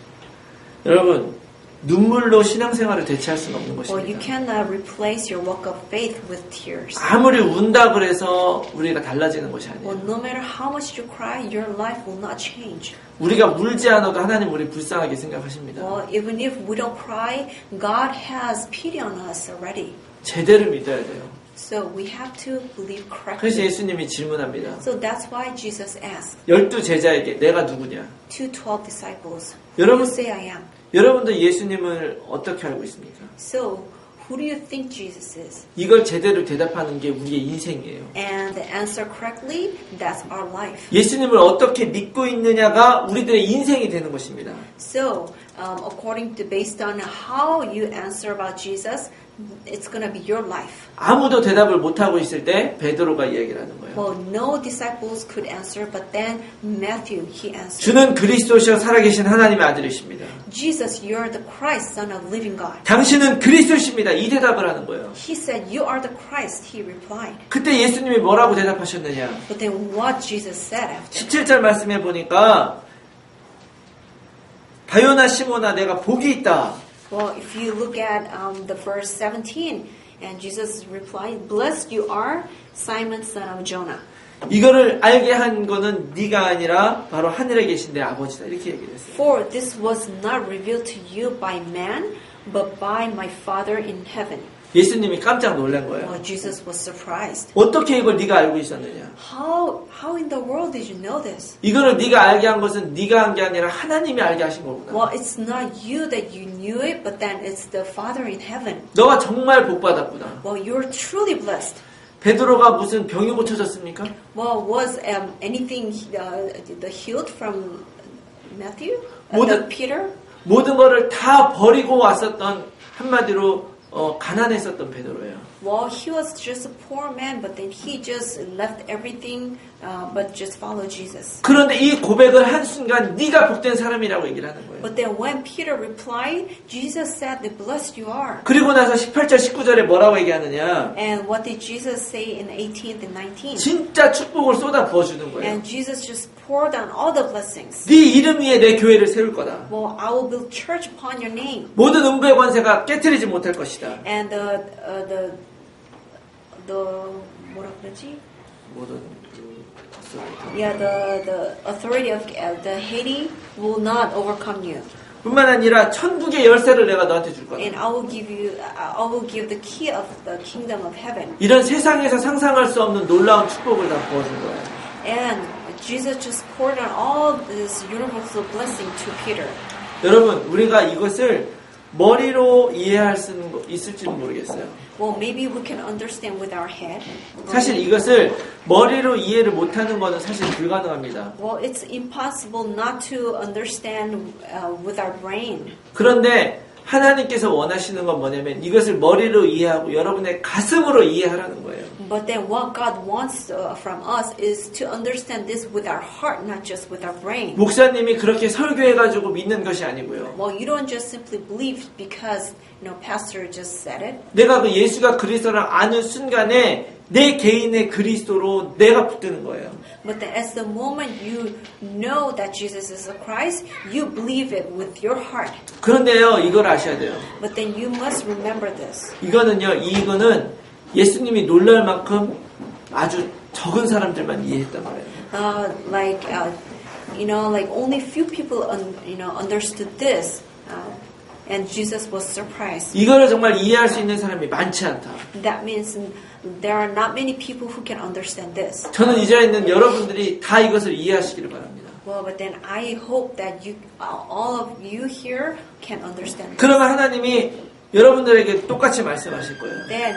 여러분 눈물로 신앙생활을 대체할 수는 없는 Well, you 것입니다. cannot replace your walk of faith with tears. 아무리 운다 그래서 우리가 달라지는 것이 Well, 아니에요. no matter how much you cry, your life will not change. 우리가 울지 않아도 하나님 우리 불쌍하게 생각하십니다. Well, even if we don't cry, God has pity on us already. 제대로 믿어야 돼요. So we have to believe 그래서 correctly. 예수님이 질문합니다. So that's why Jesus asked 12제자에게 내가 누구냐? to 12 disciples, 여러분- who do you say I am? 여러분도 예수님을 어떻게 알고 있습니까? So who do you think Jesus is? 이걸 제대로 대답하는 게 우리의 인생이에요. And the answer correctly, that's our life. 예수님을 어떻게 믿고 있느냐가 우리들의 인생이 되는 것입니다. So, based on how you answer about Jesus, it's going to be your life. 아무도 대답을 못하고 있을 때 베드로가 이야기를 하는 거예요. Well, no disciples could answer, but then Matthew, he answered. 주는 그리스도시여 살아계신 하나님의 아들이십니다. Jesus, you're the Christ, Son of living God. 당신은 그리스도십니다. 이 대답을 하는 거예요. He said, you are the Christ, he replied. 그때 예수님이 뭐라고 대답하셨느냐? But then what Jesus said after? 17절 말씀해 보니까 바요나 시모나 내가 복이 있다. Well, if you look at the verse 17, and Jesus replied, blessed you are, Simon, son of Jonah. 이거를 알게 한 거는 네가 아니라 바로 하늘에 계신 내 아버지다. 이렇게 얘기를 했어요. For this was not revealed to you by man, but by my Father in heaven. 예수님이 깜짝 놀란 거예요. Well, Jesus was surprised. 어떻게 이걸 네가 알고 있었느냐? How in the world did you know this? 이거를 네가 알게 한 것은 네가 한 게 아니라 하나님이 알게 하신 거구나. Well, it's not you that you knew it, but then it's the Father in heaven. 너가 정말 복 받았구나. Well, you're truly blessed. 베드로가 무슨 병이 고쳐졌습니까? Well, was anything healed from Matthew? 모든- Peter? 모든 거를 다 버리고 왔었던 한마디로 가난했었던 베드로예요. Well, he was just a poor man, but then he just left everything, but just followed Jesus. 그런데 이 고백을 한 순간 네가 복된 사람이라고 얘기를 하는 거예요. But then when Peter replied, Jesus said, blessed you are. 그리고 나서 18절 19절에 뭐라고 얘기하느냐? And what did Jesus say in 18th and 19th? 진짜 축복을 쏟아 부어주는 거예요. And Jesus just poured down all the blessings. 네 이름 위에 내 교회를 세울 거다. Well, I will build church upon your name. 모든 음부의 권세가 깨트리지 못할 것이다. And the 뭐라 그러지? 모든 Yeah, the authority of the Hades will not overcome you. 뿐만 아니라 천국의 열쇠를 내가 너한테 줄 거다. And I will give the key of the kingdom of heaven. 이런 세상에서 상상할 수 없는 놀라운 축복을 다 부어준 거예요. And Jesus just poured out all this universal blessing to Peter. 여러분, 우리가 이것을 머리로 이해할 수 있을지는 모르겠어요. Well, maybe we can understand with our head. 사실 이것을 머리로 이해를 못하는 것은 사실 불가능합니다. Well, it's impossible not to understand with our brain. 그런데 하나님께서 원하시는 건 뭐냐면 이것을 머리로 이해하고 여러분의 가슴으로 이해하라는 거예요. But then what God wants from us is to understand this with our heart, not just with our brain. 목사님이 그렇게 설교해가지고 믿는 것이 아니고요. Well, you don't just simply believe because pastor just said it. 내가 그 예수가 그리스도를 아는 순간에 내 개인의 그리스도로 내가 붙드는 거예요. But then as the moment you know that Jesus is the Christ, you believe it with your heart. 그런데요, 이걸 아셔야 돼요. But then you must remember this. 이거는 예수님이 놀랄 만큼 아주 적은 사람들만 이해했단 말이에요. Like only few people understood this. And Jesus was surprised. 이거를 정말 이해할 수 있는 사람이 많지 않다. That means there are not many people who can understand this. 저는 이 자리에 있는 여러분들이 다 이것을 이해하시기를 바랍니다. Well, but then I hope that all of you here can understand this. 그러면 하나님이 여러분들에게 똑같이 말씀하실 거예요. Then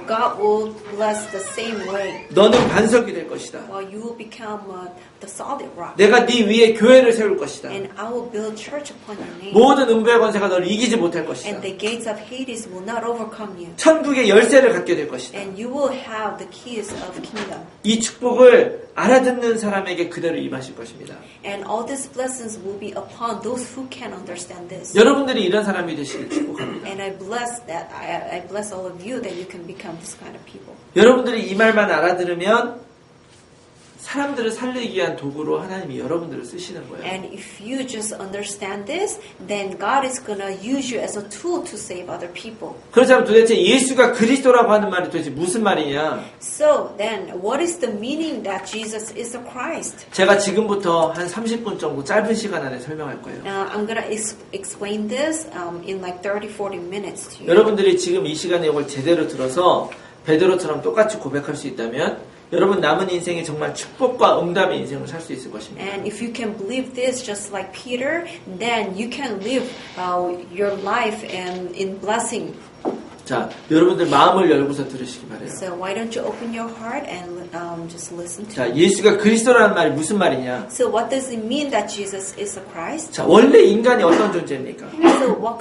God will bless the same way. 너는 반석이 될 것이다. Well, you will become the solid rock. 내가 네 위에 교회를 세울 것이다. And I will build church upon your name. 모든 음부의 권세가 너를 이기지 못할 것이다. And the gates of Hades will not overcome you. 천국의 열쇠를 갖게 될 것이다. And you will have the keys of kingdom. 이 축복을 알아듣는 사람에게 그대로 임하실 것입니다. And all these blessings will be upon those who can understand this. 여러분들이 이런 사람이 되시길 축복합니다. And I bless that. I bless all of you that you can become this kind of people. 여러분들이 이 말만 알아들으면 사람들을 살리기 위한 도구로 하나님이 여러분들을 쓰시는 거예요. And if you just understand this, then God is going to use you as a tool to save other people. 그렇다면 도대체 예수가 그리스도라고 하는 말이 도대체 무슨 말이냐? So then, what is the meaning that Jesus is the Christ? 제가 지금부터 한 30분 정도 짧은 시간 안에 설명할 거예요. I'm going to explain this in like 30-40 minutes to you. 여러분들이 지금 이 시간에 이걸 제대로 들어서 베드로처럼 똑같이 고백할 수 있다면 여러분 남은 인생이 정말 축복과 응답의 인생을 살 수 있을 것입니다. And if you can believe this just like Peter, then you can live your life in blessing. 자, 여러분들 마음을 열고서 들으시기 바래요. So why don't you open your heart and just listen to 자, me? 예수가 그리스도라는 말이 무슨 말이냐? So what does it mean that Jesus is the Christ? 자, 원래 인간이 어떤 존재입니까? So what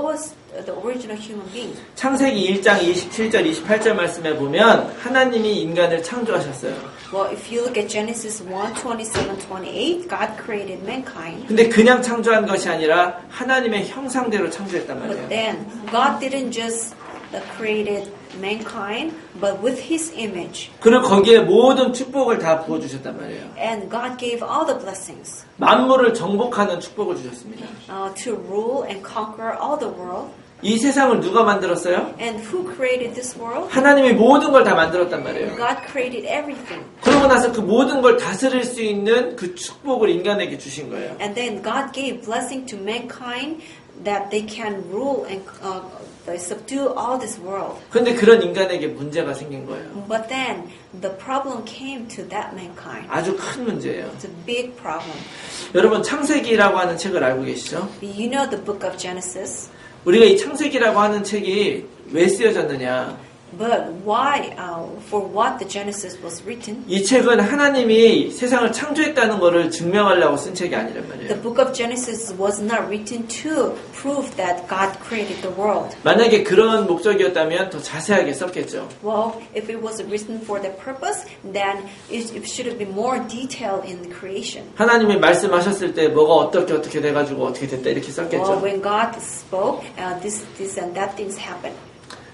was the original human being? 창세기 1장 27절 28절 말씀에 보면 하나님이 인간을 창조하셨어요. Well, if you look at Genesis 1:27-28, God created mankind. 근데 그냥 창조한 것이 아니라 하나님의 형상대로 창조했단 But 말이에요. then God didn't just created mankind, but with His image. 그리고 거기에 모든 축복을 다 부어주셨단 말이에요. And God gave all the blessings 만물을 정복하는 축복을 주셨습니다. to rule and conquer all the world. 이 세상을 누가 만들었어요? And who created this world? 하나님이 모든 걸 다 만들었단 말이에요. God created everything. 그러고 나서 그 모든 걸 다스릴 수 있는 그 축복을 인간에게 주신 거예요. And then God gave blessing to mankind that they can rule and subdue all this world. 그런데 그런 인간에게 문제가 생긴 거예요. But then the problem came to that mankind. 아주 큰 문제예요. It's a big problem. 여러분 창세기라고 하는 책을 알고 계시죠? You know the book of Genesis. 우리가 이 창세기라고 하는 책이 왜 쓰여졌느냐? But why, for what the Genesis was written? 이 책은 하나님이 세상을 창조했다는 것을 증명하려고 쓴 책이 아니란 The 말이에요. book of Genesis was not written to prove that God created the world. 만약에 그런 목적이었다면 더 자세하게 썼겠죠. Well, if it was written for that purpose, then it should have been more detailed in the creation. 하나님이 말씀하셨을 때 뭐가 어떻게 돼가지고 어떻게 됐다 이렇게 Well, 썼겠죠. when God spoke, this and that things happened.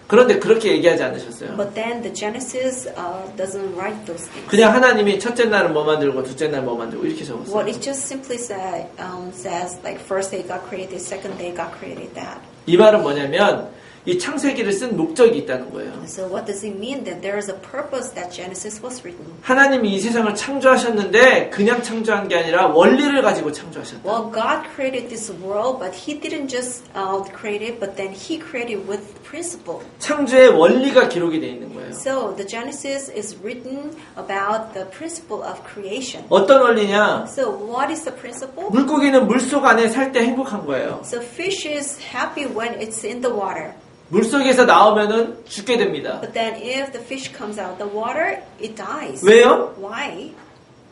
그런데 그렇게 얘기하지 않으셨어요. But then the Genesis doesn't write those things. 그냥 하나님이 첫째 날은 뭐 만들고 둘째 날 뭐 만들고 이렇게 Well, 적었어요. it just simply says like first day God created, second day God created that. 이 말은 뭐냐면 이 창세기를 쓴 목적이 있다는 거예요. So what does it mean that there is a purpose that Genesis was written? 하나님이 이 세상을 창조하셨는데 그냥 창조한 게 아니라 원리를 가지고 창조하셨다. Well, God created this world, but He didn't just create it, but then He created with principle. 창조의 원리가 기록이 되어 있는 거예요. So the Genesis is written about the principle of creation. 어떤 원리냐? So what is the principle? 물고기는 물속 안에 살 때 행복한 거예요. So fish is happy when it's in the water. 물속에서 나오면은 죽게 됩니다. But then if the fish comes out of the water, it dies. 왜요? Why?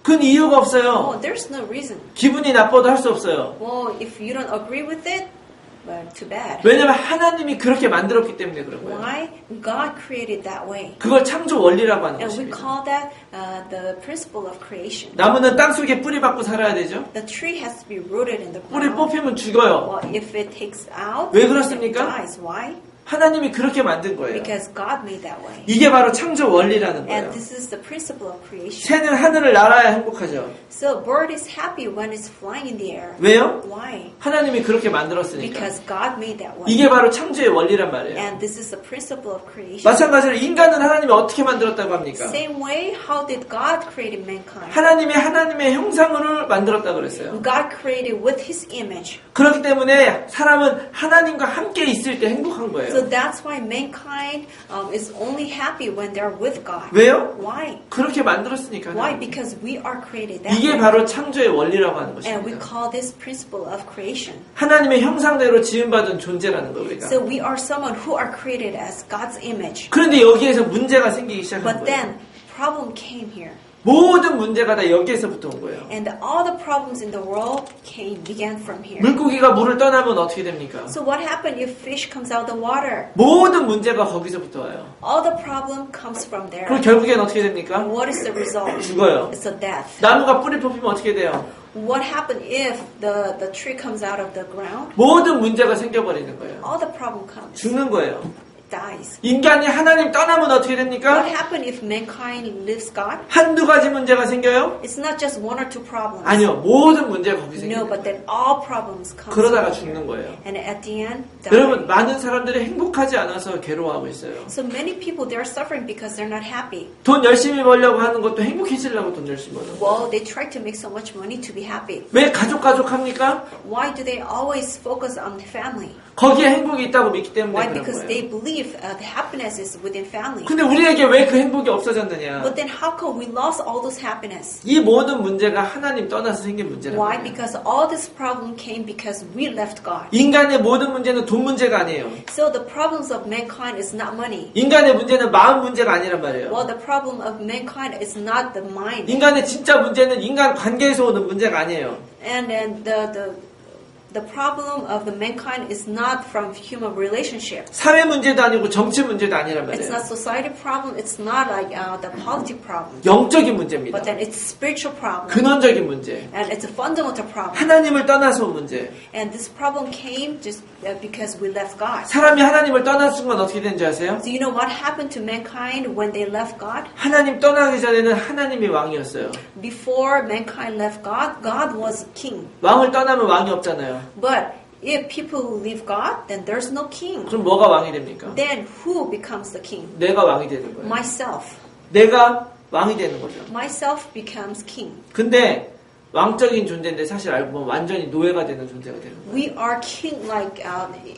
큰 이유가 Oh, 없어요. there's no reason. 기분이 나빠도 할 수 없어요. Well, if you don't agree with it, well, too bad. 왜냐면 하나님이 그렇게 만들었기 때문에 그런 거예요. Why? God created that way. 그걸 창조 원리라고 하는 And we 것입니다. call that the principle of creation. 나무는 땅 속에 뿌리 박고 살아야 되죠. The tree has to be rooted in the 뿌리 ground. 뽑히면 죽어요. Well, if it takes out, 왜 it 그렇습니까? dies. Why? 하나님이 그렇게 만든 거예요. because God made that way. 이게 바로 창조 원리라는 거예요. And this is the principle of creation. 새는 하늘을 날아야 행복하죠. So bird is happy when it's flying in the air. 왜요? Why? 하나님이 그렇게 만들었으니까. Because God made that way. 이게 바로 창조의 원리란 말이에요. And this is the principle of creation. 마찬가지로 인간은 하나님이 어떻게 만들었다고 합니까? Same way, how did God create mankind? 하나님의 형상으로 만들었다고 그랬어요. God created with His image. 그렇기 때문에 사람은 하나님과 함께 있을 때 행복한 So 거예요. that's why mankind is only happy when they're with God. 왜요? Why? 그렇게 만들었으니까. Why? Because we are created that 이게 way. 바로 창조의 원리라고 하는 And we 것입니다. call this principle of creation. 하나님의 형상대로 지음받은 존재라는 거 우리가. So we are someone who are created as God's image. 그런데 여기에서 문제가 생기기 시작한 But 거예요. then problem came here. 모든 문제가 다 여기에서부터 온 거예요. And all the problems in the world began from here. 물고기가 물을 떠나면 어떻게 됩니까? So what happened if fish comes out of the water? 모든 문제가 거기서부터 와요. All the problem comes from there. 그럼 결국엔 어떻게 됩니까? And what is the result? 죽어요. It's a death. 나무가 뿌리 뽑히면 어떻게 돼요? What happened if the tree comes out of the ground? 모든 문제가 생겨버리는 거예요. All the problem comes. 죽는 거예요. Dies. 인간이 하나님 떠나면 어떻게 됩니까? What happened if mankind leaves God? 한두 가지 문제가 생겨요? It's not just one or two problems. 아니요. 모든 문제가 거기 No, 생겨요. but then all problems come. 그러다가 죽는 거예요. And at the end, die. 여러분, 많은 사람들이 행복하지 않아서 괴로워하고 있어요. So many people, they're suffering because they're not happy. 돈 열심히 벌려고 하는 것도 행복해지려고 돈 열심히 버는 거예요. Well, they try to make so much money to be happy. 왜 가족 합니까? Why do they always focus on the family? 거기에 행복이 있다고 믿기 때문에 Why? 그런 Because 거예요. they believe the happiness is within family. 근데 우리에게 왜 그 행복이 없어졌느냐? But then how come we lost all those happiness? 이 모든 문제가 하나님 떠나서 생긴 문제라는 Why? 거예요. Because all this problem came because we left God. 인간의 모든 문제는 돈 문제가 아니에요. So the problems of mankind is not money. 인간의 문제는 마음 문제가 아니란 말이에요. Well, the problem of mankind is not the mind. 인간의 진짜 문제는 인간 관계에서 오는 문제가 아니에요. And then the problem of the mankind is not from human relationship. 사회 문제도 아니고 정치 문제도 아니란 It's 말이에요. not society problem. It's not like the politic problem. 영적인 문제입니다. But then it's spiritual problem. 근원적인 문제. And it's a fundamental problem. 하나님을 떠나서 온 문제. And this problem came just because we left God. 사람이 하나님을 떠난 순간 어떻게 되는지 아세요? So you know what happened to mankind when they left God? 하나님 떠나기 전에는 하나님이 왕이었어요. Before mankind left God, God was king. 왕을 떠나면 왕이 없잖아요. But if people leave God, then there's no king. 그럼 뭐가 왕이 됩니까? Then who becomes the king? 내가 왕이 되는 거예요. Myself. 내가 왕이 되는 거죠. Myself becomes king. 근데 왕적인 존재인데 사실 알고 보면 완전히 노예가 되는 존재가 되는 거예요. We are king-like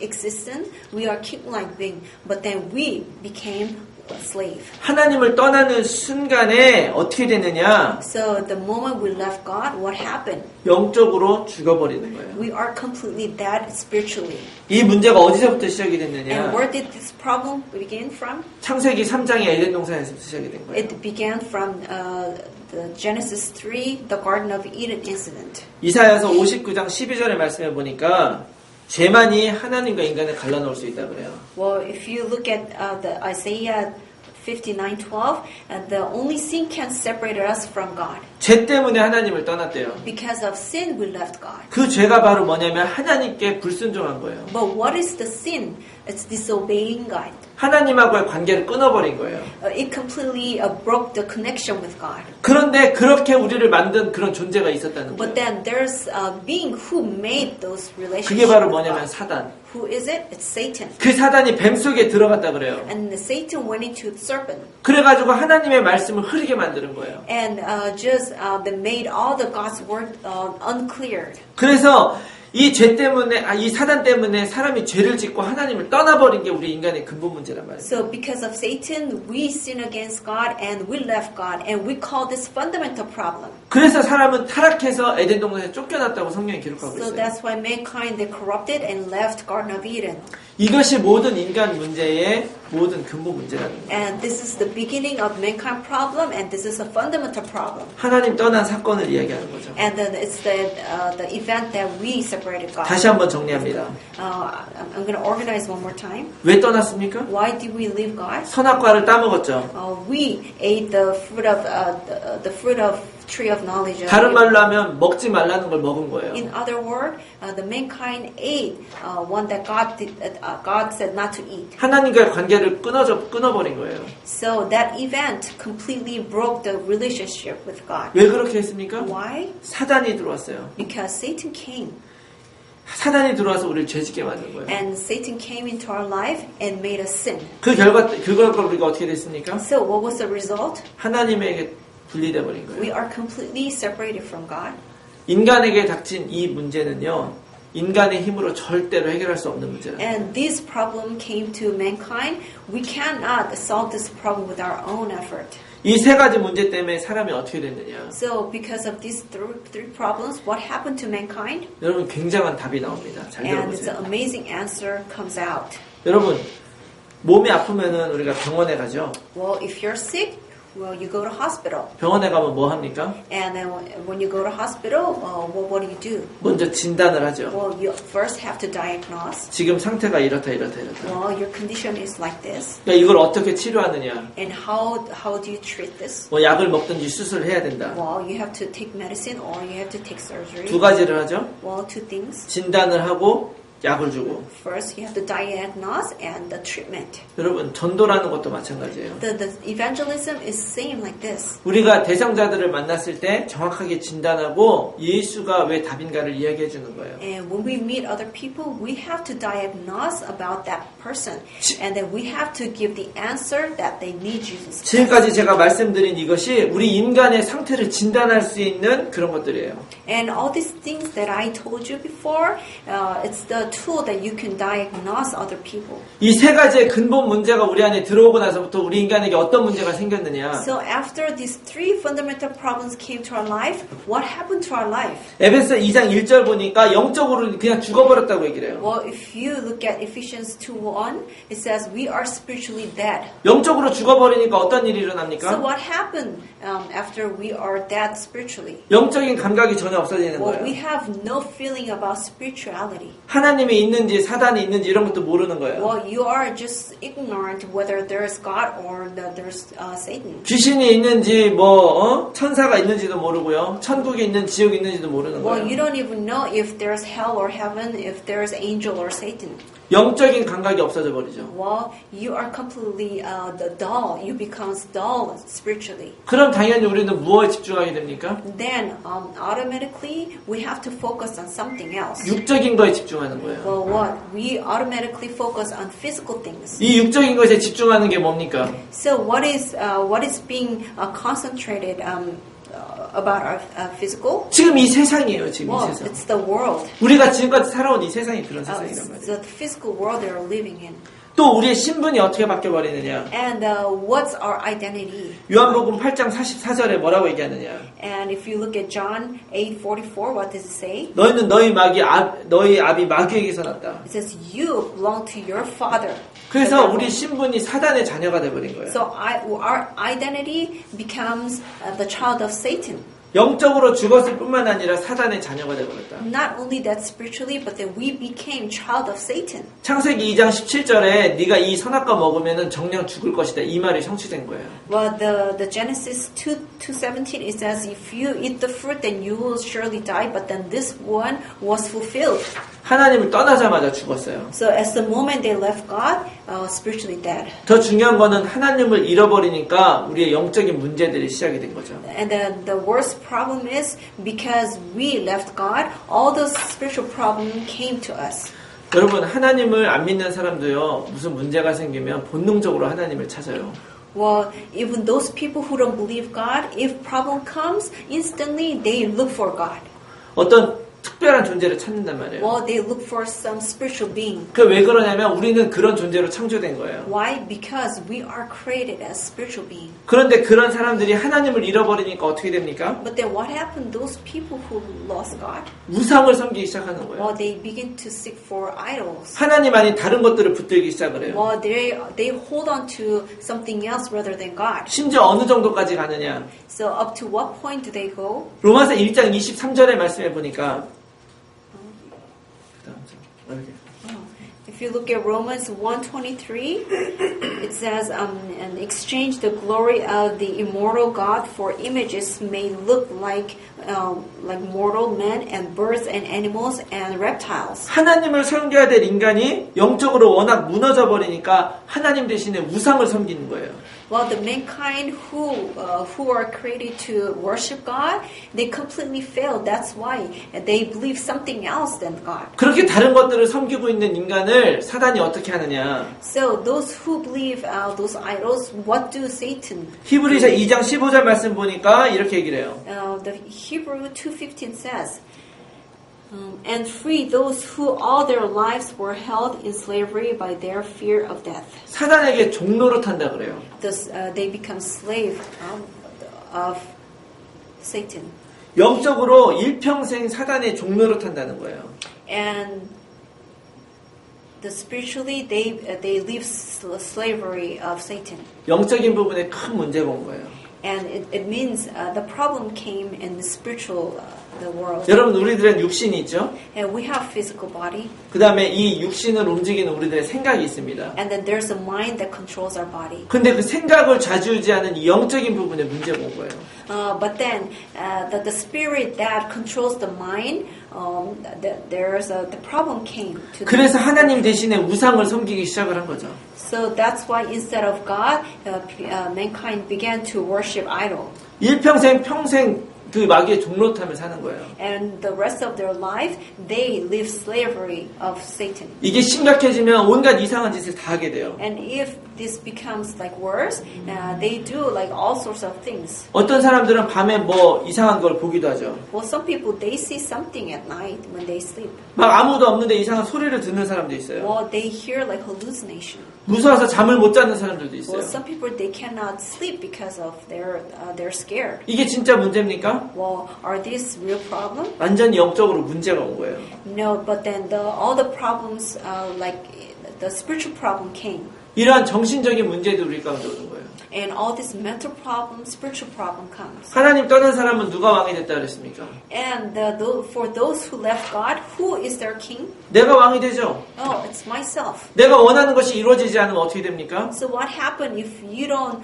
existence. We are king-like being. But then we became a slave. 하나님을 떠나는 순간에 어떻게 되느냐? So the moment we left God, what happened? 영적으로 죽어버리는 거예요. We are completely dead spiritually. 이 문제가 어디서부터 시작이 And 됐느냐? where did this problem begin from? 창세기 3장의 에덴 동산에서 시작이 된 거예요. It began from the Genesis 3, the Garden of Eden incident. 이사야서 59장 12절의 말씀에 보니까 죄만이 하나님과 인간을 갈라놓을 수 있다 그래요. Well, if you look at the Isaiah 59:12, the only sin can separate us from God. 죄 때문에 하나님을 떠났대요. Because of sin, we left God. 그 죄가 바로 뭐냐면 하나님께 불순종한 거예요. But what is the sin? It's disobeying God. 하나님하고의 관계를 끊어버린 거예요. It completely broke the connection with God. 그런데 그렇게 우리를 만든 그런 존재가 있었다는 But 거예요. then there's a being who made those relationships. 그게 바로 with 뭐냐면 God. 사단. Who is it? It's Satan. 그 사단이 뱀 속에 들어갔다 그래요. And Satan went into the serpent. 그래가지고 하나님의 말씀을 흐리게 만드는 거예요. And they made all the God's word uncleared. 그래서 이 죄 때문에, 이 사단 때문에 사람이 죄를 짓고 하나님을 떠나버린 게 우리 인간의 근본 문제란 말이에요. So because of Satan, we sin against God and we left God, and we call this fundamental problem. 그래서 사람은 타락해서 에덴 동산에 쫓겨났다고 성경이 기록하고 So 있어요. that's why mankind they corrupted and left Garden of Eden. 이것이 모든 인간 문제의 모든 근본 문제라는 거예요. And this is the beginning of mankind problem, and this is a fundamental problem. 하나님 떠난 사건을 이야기하는 거죠. And then it's the event that we separated God. 다시 한번 정리합니다. I'm going to organize one more time. 왜 떠났습니까? Why did we leave God? 선악과를 따먹었죠. We ate the fruit of tree of knowledge. 다른 말로 하면 먹지 말라는 걸 먹은 거예요. In other words, the mankind ate one that God said not to eat. 하나님과의 관계를 끊어버린 거예요. So that event completely broke the relationship with God. 왜 그렇게 했습니까? Why? 사단이 들어왔어요. Because Satan came. 사단이 들어와서 우리를 죄짓게 만든 거예요. And Satan came into our life and made us sin. 그 결과 우리가 어떻게 됐습니까? So what was the result? 하나님에게 분리돼 버린 We 거예요. are completely separated from God. 인간에게 닥친 이 문제는요, 인간의 힘으로 절대로 해결할 수 없는 문제예요. And this problem came to mankind. We cannot solve this problem with our own effort. 이 세 가지 문제 때문에 사람이 어떻게 됐느냐? So because of these three problems, what happened to mankind? 여러분 굉장한 답이 나옵니다. 잘 And it's 들어보세요. an amazing answer comes out. 여러분 몸이 아프면은 우리가 병원에 가죠. Well, if you're sick, well, you go to hospital. 병원에 가면 뭐 합니까? And then when you go to hospital, what do you do? 먼저 진단을 하죠. Well, you first have to diagnose. 지금 상태가 이렇다. Well, your condition is like this. 그러니까 이걸 어떻게 치료하느냐? And how do you treat this? 뭐 약을 먹든지 수술을 해야 된다. Well, you have to take medicine or you have to take surgery. 두 가지를 하죠. Well, two things. 진단을 하고 약을 주고. First, you have to diagnose and the treatment. 여러분 전도라는 것도 마찬가지예요. The evangelism is same like this. 우리가 대상자들을 만났을 때 정확하게 진단하고 예수가 왜 답인가를 이야기해 주는 거예요. And when we meet other people, we have to diagnose about that person. And then we have to give the answer that they need Jesus. 지금까지 제가 말씀드린 이것이 우리 인간의 상태를 진단할 수 있는 그런 것들이에요. And all these things that I told you before, it's the tool that you can diagnose other people. 이 세 가지의 근본 문제가 우리 안에 들어오고 나서부터 우리 인간에게 어떤 문제가 생겼느냐? So after these three fundamental problems came to our life, what happened to our life? 에베소 2장 1절 보니까 영적으로 그냥 죽어버렸다고 얘기를 해요. Well, if you look at Ephesians 2:1, it says we are spiritually dead. 영적으로 죽어버리니까 어떤 일이 So 일어납니까? what happened after we are dead spiritually? 영적인 감각이 전혀 없어지는 Well, we 거예요. have no feeling about spirituality. 하나님이 있는지 사단이 있는지 이런 것도 모르는 거예요. Well, you are just ignorant whether there's God or there's Satan. 귀신이 있는지 천사가 있는지도 모르고요. 천국이 있는 지옥이 있는지도 모르는 Well, you 거예요. don't even know if there's hell or heaven, if there's angel or Satan. 영적인 감각이 없어져 버리죠. Well, you are completely dull. You become dull spiritually. 그럼 당연히 우리는 무엇에 집중하게 됩니까? Then automatically we have to focus on something else. 육적인 거에 집중하는 거예요. Well, what? We automatically focus on physical things. 이 육적인 것에 집중하는 게 뭡니까? So what is being concentrated about our physical? 지금 이 세상이에요. 지금 이 Well, 세상. it's the world. 우리가 지금까지 살아온 이 세상이 그런 세상이란 It's 말이에요. the physical world that we're living in. 또 우리의 신분이 어떻게 바뀌어버리느냐. And what's our identity? 요한복음 8장 44절에 뭐라고 얘기하느냐. And if you look at John 8:44, what does it say? 너희는 너희 아비 마귀에게서 났다. It says you belong to your father. 그래서 우리 신분이 사단의 자녀가 돼버린 거예요. So our identity becomes the child of Satan. 영적으로 죽었을 뿐만 아니라 사단의 자녀가 돼버렸다. Not only that spiritually, but that we became child of Satan. 창세기 2장 17절에 네가 이 선악과 먹으면 정녕 죽을 것이다. 이 말이 성취된 거예요. Well, the Genesis 2:17 it says, if you eat the fruit, then you will surely die. But then this one was fulfilled. 하나님을 떠나자마자 죽었어요. So as the moment they left God, spiritually dead. 더 중요한 거는 하나님을 잃어버리니까 우리의 영적인 문제들이 시작이 된 거죠. And the worst problem is because we left God, all those spiritual problems came to us. 여러분 하나님을 안 믿는 사람도요. 무슨 문제가 생기면 본능적으로 하나님을 찾아요. Well, even those people who don't believe God, if problem comes, instantly they look for God. 어떤 특별한 존재를 찾는단 말이에요. Well, they look for some spiritual being. 그 왜 그러냐면 우리는 그런 존재로 창조된 거예요. Why? Because we are created as spiritual beings. 그런데 그런 사람들이 하나님을 잃어버리니까 어떻게 됩니까? But then what happened? Those people who lost God, 우상을 섬기기 시작하는 거예요. well, they begin to seek for idols. 하나님 아닌 다른 것들을 붙들기 시작을 해요. Well, they hold on to something else rather than God. 심지어 어느 정도까지 가느냐. So up to what point do they go? 로마서 1장 23절의 말씀에 보니까 If you look at Romans 1:23, it says, "And exchange the glory of the immortal God for images made look like mortal men and birds and animals and reptiles." 하나님을 섬겨야 될 인간이 영적으로 워낙 무너져 버리니까 하나님 대신에 우상을 섬기는 거예요. Well, the mankind who are created to worship God, they completely failed. That's why they believe something else than God. 그렇게 다른 것들을 섬기고 있는 인간을 사단이 어떻게 하느냐? So those who believe those idols, what do Satan? 히브리서 2장 15절 말씀 보니까 이렇게 얘기를 해요. The Hebrew 2:15 says, "And free those who all their lives were held in slavery by their fear of death." 사단에게 종로로 탄다 그래요. Thus, they become slave of Satan. 영적으로 일평생 사단의 종로로 탄다는 거예요. And spiritually, they live slavery of Satan. 영적인 부분에 큰 문제가 온 거예요. And it means the problem came in the spiritual the world. 여러분 우리들은 육신이 있죠. And we have physical body. 그 다음에 이 육신을 움직이는 우리들의 생각이 있습니다. And then there's a mind that controls our body. 근데 그 생각을 좌지우지하는 이 영적인 부분에 문제가 온 거예요. But then the spirit that controls the mind, the problem came to. 그래서 하나님 대신에 우상을 섬기기 시작을 한 거죠. So that's why instead of God, mankind began to worship idol. 평생 그 마귀의 종로탐을 사는 거예요. And the rest of their life, they live slavery of Satan. 이게 심각해지면 온갖 이상한 짓을 다 하게 돼요. And if this becomes like worse, they do like all sorts of things. 어떤 사람들은 밤에 뭐 이상한 걸 보기도 하죠. Well, some people they see something at night when they sleep. 막 아무도 없는데 이상한 소리를 듣는 사람도 있어요. Well, they hear like hallucination. 무서워서 잠을 못 자는 사람들도 있어요. Well, some people they cannot sleep because of they're scared. 이게 진짜 문제입니까? Well, are these real problem? 완전히 영적으로 문제가 온 거예요. No, but then all the problems like the spiritual problem came. 이러한 정신적인 문제도 우리 가운데 오는 거예요. And all this mental problem, spiritual problem comes. 하나님 떠난 사람은 누가 왕이 됐다 그랬습니까? And for those who left God, who is their king? 내가 왕이 되죠. Oh, it's myself. 내가 원하는 것이 이루어지지 않으면 어떻게 됩니까? So what happens if you don't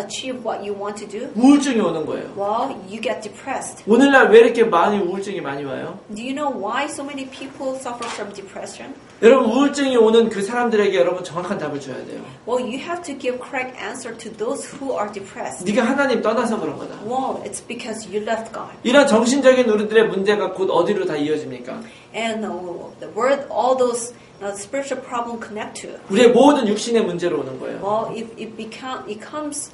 achieve what you want to do? 우울증이 오는 거예요. Well, you get depressed. 오늘날 왜 이렇게 많이 우울증이 많이 와요? Do you know why so many people suffer from depression? 여러분 우울증이 오는 그 사람들에게 여러분 정확한 답을 줘야 돼요. Well, you have to give correct answer to those who are depressed. 네가 하나님 떠나서 그런 거다. Well, it's because you left God. 이런 정신적인 우리들의 문제가 곧 어디로 다 이어집니까? And where all those spiritual problem connect to. 우리의 모든 육신의 문제로 오는 거예요. Well, it comes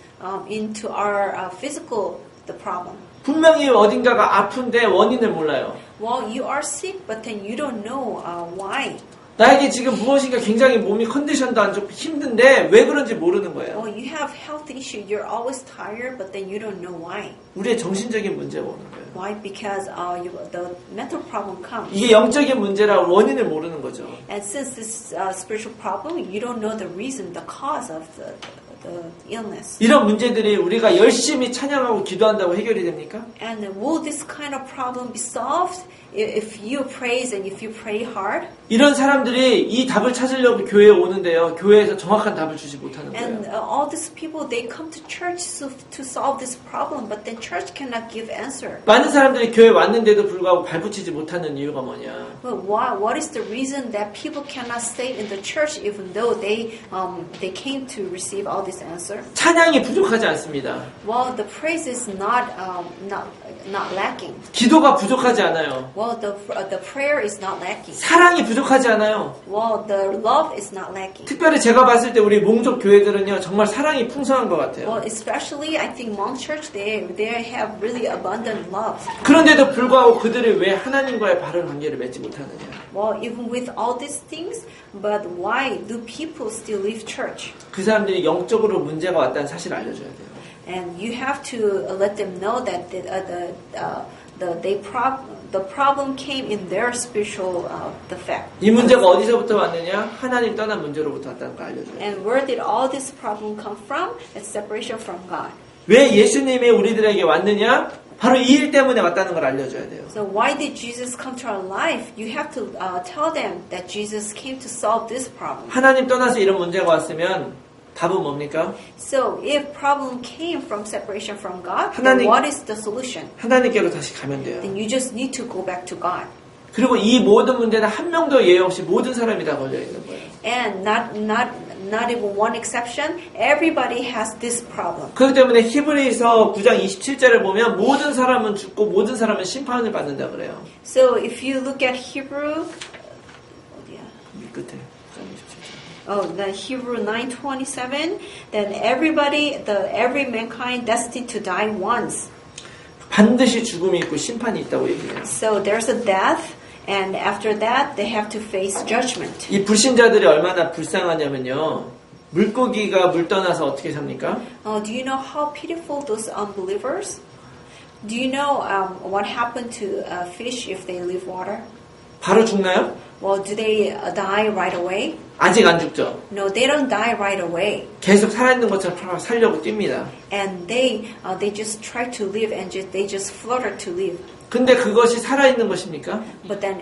into our physical the problem. 분명히 어딘가가 아픈데 원인을 몰라요. Well, you are sick, but then you don't know why. 나에게 지금 무엇인가 굉장히 몸이 컨디션도 안 좋고 힘든데 왜 그런지 모르는 거예요. Well, you have health issue. You're always tired, but then you don't know why. 우리의 정신적인 문제가 오는 거예요. Why? Because the mental problem comes. 이게 영적인 문제라 원인을 모르는 거죠. And since this spiritual problem, you don't know the reason, the cause of the illness. 이런 문제들이 우리가 열심히 찬양하고 기도한다고 해결이 됩니까? And will this kind of problem be solved if you praise and if you pray hard? 이런 사람들이 이 답을 찾으려고 교회에 오는데요. 교회에서 정확한 답을 주지 못하는 And 거예요. all these people, they come to church to solve this problem, but then church cannot give answer. 많은 사람들이 교회에 왔는데도 불구하고 발붙이지 못하는 이유가 뭐냐? Well, why? What is the reason that people cannot stay in the church even though they came to receive all this answer? 찬양이 부족하지 않습니다. Well, the praise is not lacking. 기도가 부족하지 않아요. Well, the prayer is not lacking. 사랑이 부족하지 않아요. Well, the love is not lacking. 특별히 제가 봤을 때 우리 몽족 교회들은요 정말 사랑이 풍성한 것 같아요. Well, especially I think Hmong Church they have really abundant love. 그런데도 불구하고 그들이 왜 하나님과의 바른 관계를 맺지 못하느냐? Well, even with all these things, but why do people still leave church? 그 사람들이 영적으로 문제가 왔다는 사실을 알려줘야 돼요. And you have to let them know that the problem came in their spiritual defect. 이 문제가 어디서부터 왔느냐? 하나님 떠난 문제로부터 왔다는 걸 알려줘요. And where did all this problem come from? It's separation from God. 왜 예수님이 우리들에게 왔느냐? 바로 이 일 때문에 왔다는 걸 알려줘야 돼요. So why did Jesus come to our life? You have to tell them that Jesus came to solve this problem. 하나님 떠나서 이런 문제가 왔으면 답은 뭡니까? So if problem came from separation from God, 하나님- then what is the solution? 하나님께로 다시 가면 돼요. Then you just need to go back to God. 그리고 이 모든 문제는 한 명도 예외 없이 모든 사람이 다 걸려 있는 거예요. And not even one exception, everybody has this problem. 그렇기 때문에 히브리서 9장 27절을 보면 모든 사람은 죽고 모든 사람은 심판을 받는다 그래요. So if you look at Hebrew, 이 끝에 9장 27절. the Hebrew 9:27, then every mankind destined to die once. 반드시 죽음이 있고 심판이 있다고 얘기해요. So there's a death, and after that they have to face judgment. 이 불신자들이 얼마나 불쌍하냐면요. 물고기가 물 떠나서 어떻게 삽니까? Do you know how pitiful those unbelievers? Do you know what happened to fish if they leave water? 바로 죽나요? Well, do they die right away? 아직 안 죽죠. No, they don't die right away. 계속 살아있는 것처럼 살려고 뜁니다. And they just try to live and they just flutter to live. 근데 그것이 살아있는 것입니까? But then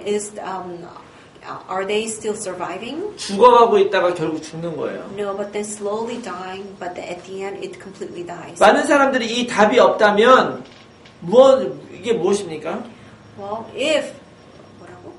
are they still surviving? 죽어가고 있다가 결국 죽는 거예요. No, but then slowly dying, but at the end it completely dies. 많은 사람들이 이 답이 없다면 이게 무엇입니까? Well, if 뭐라고?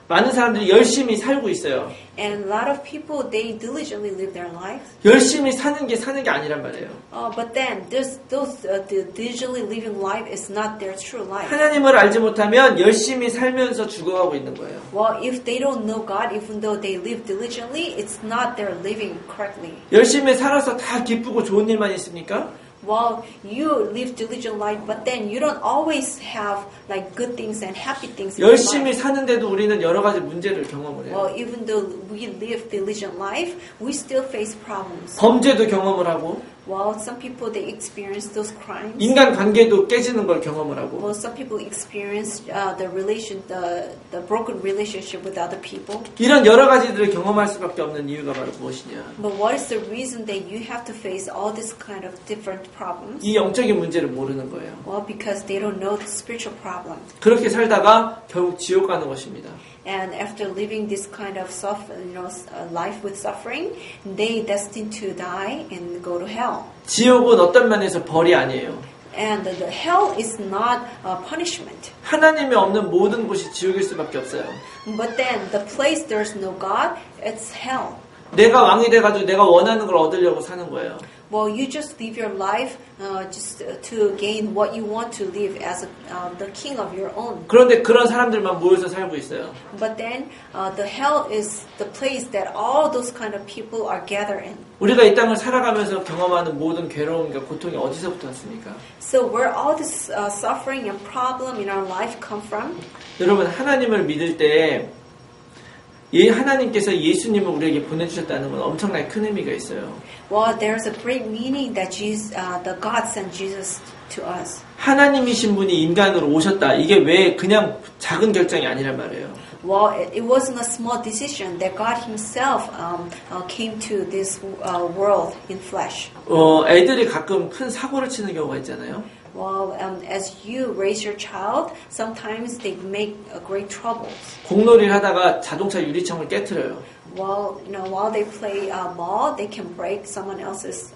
많은 사람들이 열심히 살고 있어요. And a lot of people, they diligently live their life. 열심히 사는 게 아니란 말이에요. But then the diligently living life is not their true life. 하나님을 알지 못하면 열심히 살면서 죽어가고 있는 거예요. Well, if they don't know God, even though they live diligently, it's not their living correctly. 열심히 살아서 다 기쁘고 좋은 일만 있습니까? Well, you live diligent life, but then you don't always have like good things and happy things in your 열심히 life. 사는데도 우리는 여러 가지 문제를 경험을 해요. Well, even though we live diligent life, we still face problems. 범죄도 경험을 하고 Well, some people they experience those crimes. 인간 관계도 깨지는 걸 경험을 하고 Well, some people experience the broken relationship with other people. 이런 여러 가지들을 경험할 수밖에 없는 이유가 바로 무엇이냐? But what is the reason that you have to face all this kind of different problems? 이 영적인 문제를 모르는 거예요. Well, because they don't know the spiritual problem. 그렇게 살다가 결국 지옥 가는 것입니다. And after living this kind of life with suffering, they destined to die and go to hell. 지옥은 어떤 면에서 벌이 아니에요. And the hell is not a punishment. 하나님이 없는 모든 곳이 지옥일 수밖에 없어요. But then the place there's no God, it's hell. 내가 왕이 돼가지고 내가 원하는 걸 얻으려고 사는 거예요. Well, you just live your life just to gain what you want to live as the king of your own. 그런데 그런 사람들만 모여서 살고 있어요. But then the hell is the place that all those kind of people are gathered in. 우리가 이 땅을 살아가면서 경험하는 모든 괴로움과 고통이 어디서부터 왔습니까? So where all this suffering and problem in our life come from? 여러분 하나님을 믿을 때 하나님께서 예수님을 우리에게 보내주셨다는 건 엄청나게 큰 의미가 있어요. Well, there's a great meaning that God sent Jesus to us. 하나님이신 분이 인간으로 오셨다. 이게 왜 그냥 작은 결정이 아니란 말이에요. Well, it wasn't a small decision that God Himself came to this world in flesh. 애들이 가끔 큰 사고를 치는 경우가 있잖아요. Well, as you raise your child, sometimes they make great troubles. 공놀이를 하다가 자동차 유리창을 깨트려요. Well, while they play ball, they can break someone else's,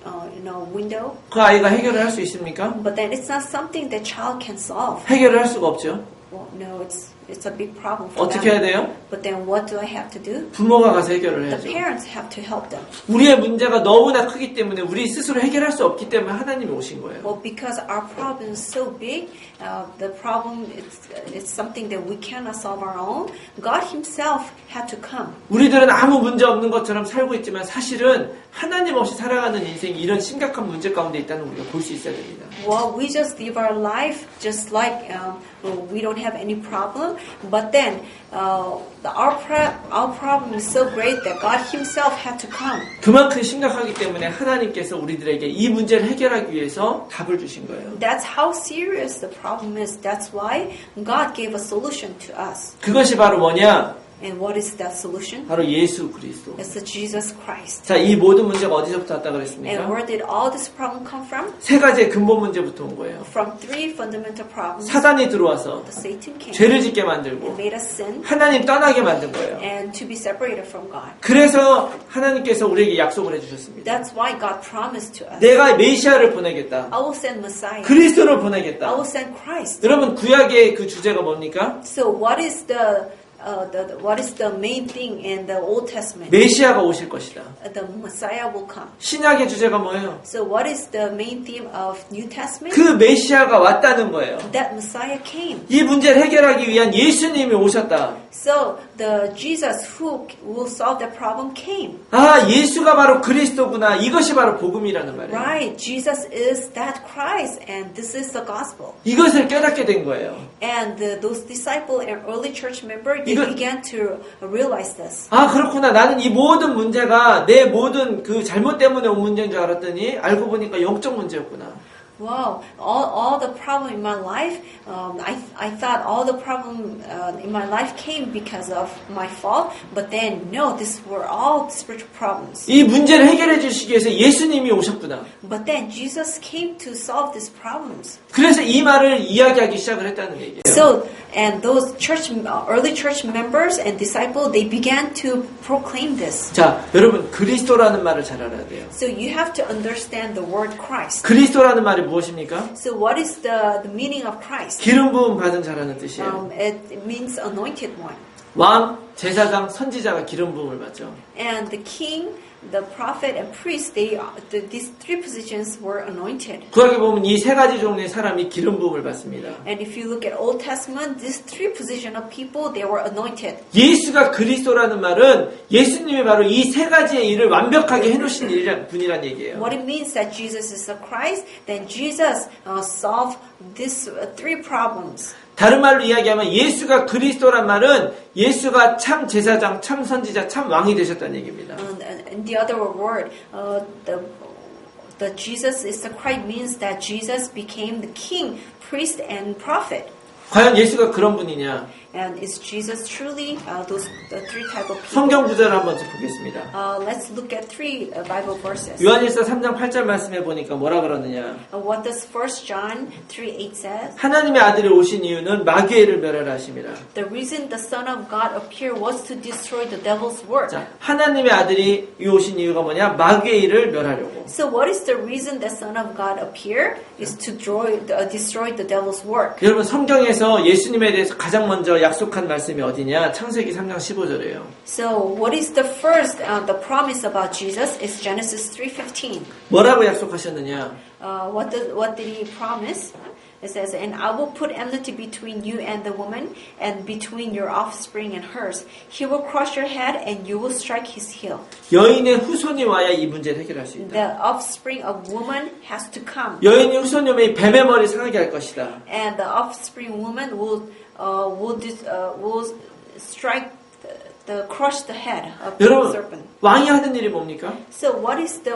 window. 그 아이가 해결을 할 수 있습니까? But then it's not something the child can solve. 해결을 할 수가 없죠. Well, no, it's a big problem for 어떻게 해야 them. 돼요? But then what do I have to do? 부모가 가서 해결을 The 해야죠. parents have to help them. 우리의 문제가 너무나 크기 때문에 우리 스스로 해결할 수 없기 때문에 하나님이 오신 거예요. Well, because our problem is so big, the problem it's something that we cannot solve our own. God Himself had to come. 우리들은 아무 문제 없는 것처럼 살고 있지만 사실은 하나님 없이 살아가는 인생이 이런 심각한 문제 가운데 있다는 걸 우리가 볼 수 있어야 됩니다. Well, we just live our life just like we don't have any problem. But then our problem is so great that God Himself had to come. 그만큼 심각하기 때문에 하나님께서 우리들에게 이 문제를 해결하기 위해서 답을 주신 거예요. That's how serious the problem is. That's why God gave a solution to us. 그것이 바로 뭐냐? And what is that solution? 바로 예수 그리스도. It's the Jesus Christ. 자, 이 모든 문제가 어디서부터 왔다 And 그랬습니까? where did all this problem come from? 세 가지의 근본 문제부터 온 거예요. From three fundamental problems. 사단이 들어와서 The Satan came 죄를 짓게 and 만들고 made us sin 하나님 떠나게 만든 거예요. and to be separated from God. 그래서 하나님께서 우리에게 약속을 해주셨습니다. That's why God promised to us. 내가 메시아를 보내겠다. I will send Messiah. 그리스도를 I 보내겠다. will send Christ. 여러분 구약의 그 주제가 뭡니까? So what is the main thing in the Old Testament? 메시아가 오실 것이다. The Messiah will come. 신약의 주제가 뭐예요? So what is the main theme of New Testament? 그 메시아가 왔다는 거예요. That Messiah came. 이 문제를 해결하기 위한 예수님이 오셨다. So the Jesus who will solve the problem came. 아, 예수가 바로 그리스도구나. 이것이 바로 복음이라는 말이에요. Right, Jesus is that Christ, and this is the gospel. 이것을 깨닫게 된 거예요. And those disciples and early church members, they began to realize this. 아, 그렇구나. 나는 이 모든 문제가 내 모든 그 잘못 때문에 온 문제인 줄 알았더니 알고 보니까 영적 문제였구나. Wow, all the problem in my life, I thought all the problem in my life came because of my fault, but then no, these were all spiritual problems. 이 문제를 해결해 주시기 위해서 예수님이 오셨구나. But then Jesus came to solve these problems. 그래서 이 말을 이야기하기 시작을 했다는 얘기예요. So, and those early church members and disciples, they began to proclaim this. 자, 여러분 그리스도라는 말을 잘 알아야 돼요. So you have to understand the word Christ. 그리스도라는 말이 무엇입니까? So what is the meaning of Christ? 기름 부음 받은 자라는 뜻이에요. It means anointed one. 왕, 제사장, 선지자가 기름 부음을 받죠. And the king, the prophet, and priest, these three positions were anointed. 구약에 보면 이 세 가지 종류의 사람이 기름 부음을 받습니다. And if you look at Old Testament, these three positions of people, they were anointed. 예수가 그리스도라는 말은 예수님이 바로 이 세 가지의 일을 완벽하게 해놓으신 분이란 얘기예요. What it means that Jesus is the Christ, then Jesus solved these three problems. 다른 말로 이야기하면 예수가 그리스도란 말은 예수가 참 제사장, 참 선지자, 참 왕이 되셨다는 얘기입니다. In the other word, the Jesus is the Christ means that Jesus became the king, priest, and prophet. 과연 예수가 그런 분이냐? And is Jesus truly the three type of people? 성경 구절을 한번 보겠습니다. Let's look at three Bible verses. 요한일서 3장 8절 말씀해 보니까 뭐라 그러느냐? What does 1 John 3:8 says? 하나님의 아들이 오신 이유는 마귀를 멸하라 하심이라. The reason the Son of God appeared was to destroy the devil's work. 자, 하나님의 아들이 오신 이유가 뭐냐? 마귀의 일을 멸하려고. So what is the reason the Son of God appeared? Is to destroy the devil's work. 여러분 성경에서 예수님에 대해서 가장 먼저 약속한 말씀이 어디냐? 창세기 3장 15절이에요. So what is the first the promise about Jesus is Genesis 3:15. 뭐라고 약속하셨느냐? What did he promise? It says, "And I will put enmity between you and the woman, and between your offspring and hers. He will crush your head, and you will strike his heel." 여인의 후손이 와야 이 문제를 해결할 수 있다. The offspring of woman has to come, 여인의 후손이 뱀의 머리 상하게 할 것이다. and the offspring woman will strike crush the head of the 여러분 serpent. 왕이 하는 일이 뭡니까? So what is the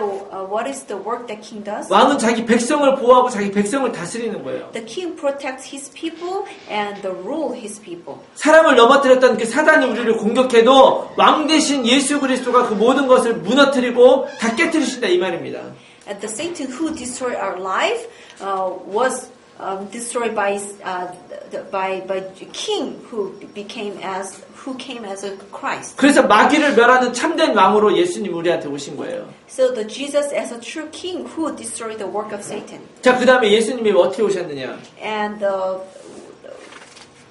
work that king does? 왕은 자기 백성을 보호하고 자기 백성을 다스리는 거예요. The king protects his people and rule his people. 사람을 넘어뜨렸던 그 사단이 우리를 공격해도 왕 대신 예수 그리스도가 그 모든 것을 무너뜨리고 다 깨뜨리신다 이 말입니다. And the Satan who destroyed our life was destroyed by king who came as a Christ. 그래서 마귀를 멸하는 참된 왕으로 예수님 우리한테 오신 거예요. So the Jesus as a true king who destroyed the work of Satan. 자, 그다음에 예수님이 어떻게 오셨느냐? And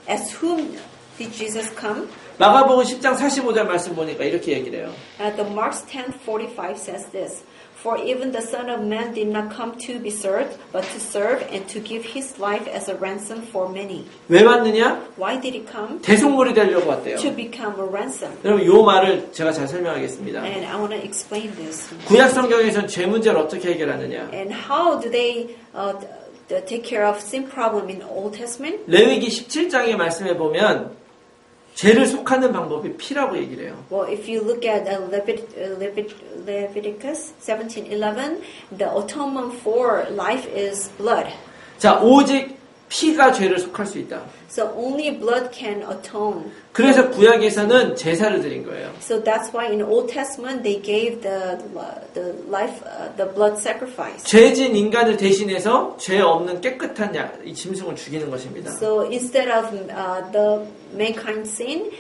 as whom did Jesus come? 마가복음 10장 45절 말씀 보니까 이렇게 얘기를 해요. The Mark 10:45 says this. For even the Son of Man did not come to be served, but to serve and to give his life as a ransom for many. 왜 왔느냐? Why did he come? 대속물이 되려고 왔대요. To become a ransom. 여러분 이 말을 제가 잘 설명하겠습니다. And I want to explain this. 구약 성경에서는 죄 문제를 어떻게 해결하느냐? And how do they take care of sin problem in Old Testament? 레위기 17장의 말씀에 보면 죄를 속하는 방법이 피라고 얘기를 해요. Well, if you look at Leviticus 17:11, the atonement for life is blood. 자, 오직 피가 죄를 속할 수 있다. So only blood can atone. 그래서 구약에서는 제사를 드린 거예요. So that's why in Old Testament they gave the blood sacrifice. 죄진 인간을 대신해서 죄 없는 깨끗한 이 짐승을 죽이는 것입니다. So instead of the mankind sin,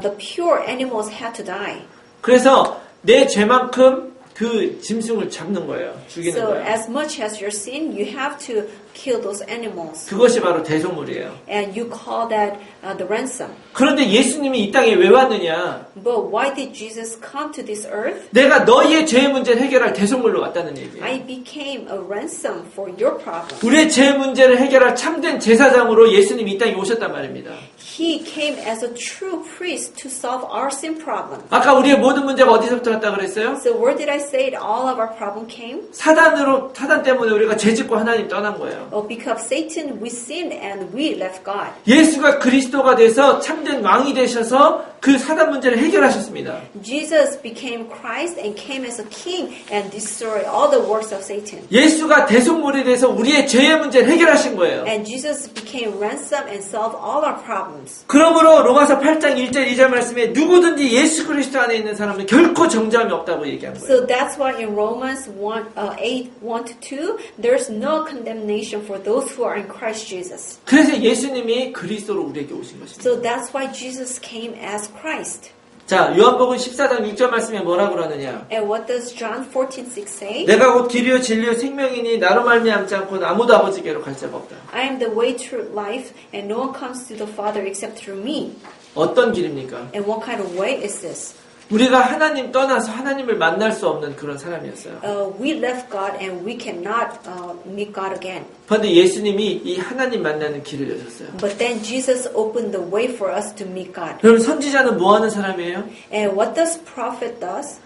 the pure animals had to die. 그래서 내 죄만큼 그 짐승을 잡는 거예요. 죽이는 So 거예요. as much as your sin, you have to kill those animals. 그것이 바로 대속물이에요. And you call that the ransom. 그런데 예수님이 이 땅에 왜 왔느냐? But why did Jesus come to this earth? 내가 너희의 죄의 문제를 해결할 대속물로 왔다는 얘기예요. I became a ransom for your problem. 우리의 죄의 문제를 해결할 참된 제사장으로 예수님이 이 땅에 오셨단 말입니다. He came as a true priest to solve our sin problem. 아까 우리의 모든 문제가 어디서부터 왔다 그랬어요? So where did I say all of our problem came? 사단 때문에 우리가 죄짓고 하나님 떠난 거예요. Oh, because Satan, we sinned and we left God. 예수가 그리스도가 돼서 참된 왕이 되셔서 그 사단 문제를 해결하셨습니다. Jesus became Christ and came as a king and destroyed all the works of Satan. 예수가 대속물이 돼서 우리의 죄의 문제를 해결하신 거예요. And Jesus became ransom and solved all our problems. 그러므로 로마서 8장 1절 2절 말씀에 누구든지 예수 그리스도 안에 있는 사람은 결코 정죄함이 없다고 얘기한 거예요. So that's why in Romans 8:1-2, there's no condemnation for those who are in Christ Jesus. 그래서 예수님이 그리스도로 우리에게 오신 것입니다. So that's why Jesus came as Christ. 자, 요한복음 14장 6절 말씀에 뭐라 그러느냐? And what does John 14:6 say? 내가 곧 길이요 진리요 생명이니 나로 말미암지 않고는 아무도 아버지께로 갈 자가 없다. I am the way, truth, life, and no one comes to the Father except through me. 어떤 길입니까? And what kind of way is this? 우리가 하나님 떠나서 하나님을 만날 수 없는 그런 사람이었어요. We left God and we cannot meet God again. 그런데 예수님이 이 하나님 만나는 길을 여셨어요. But then Jesus opened the way for us to meet God. 그럼 선지자는 뭐 하는 사람이에요? And what does prophet does?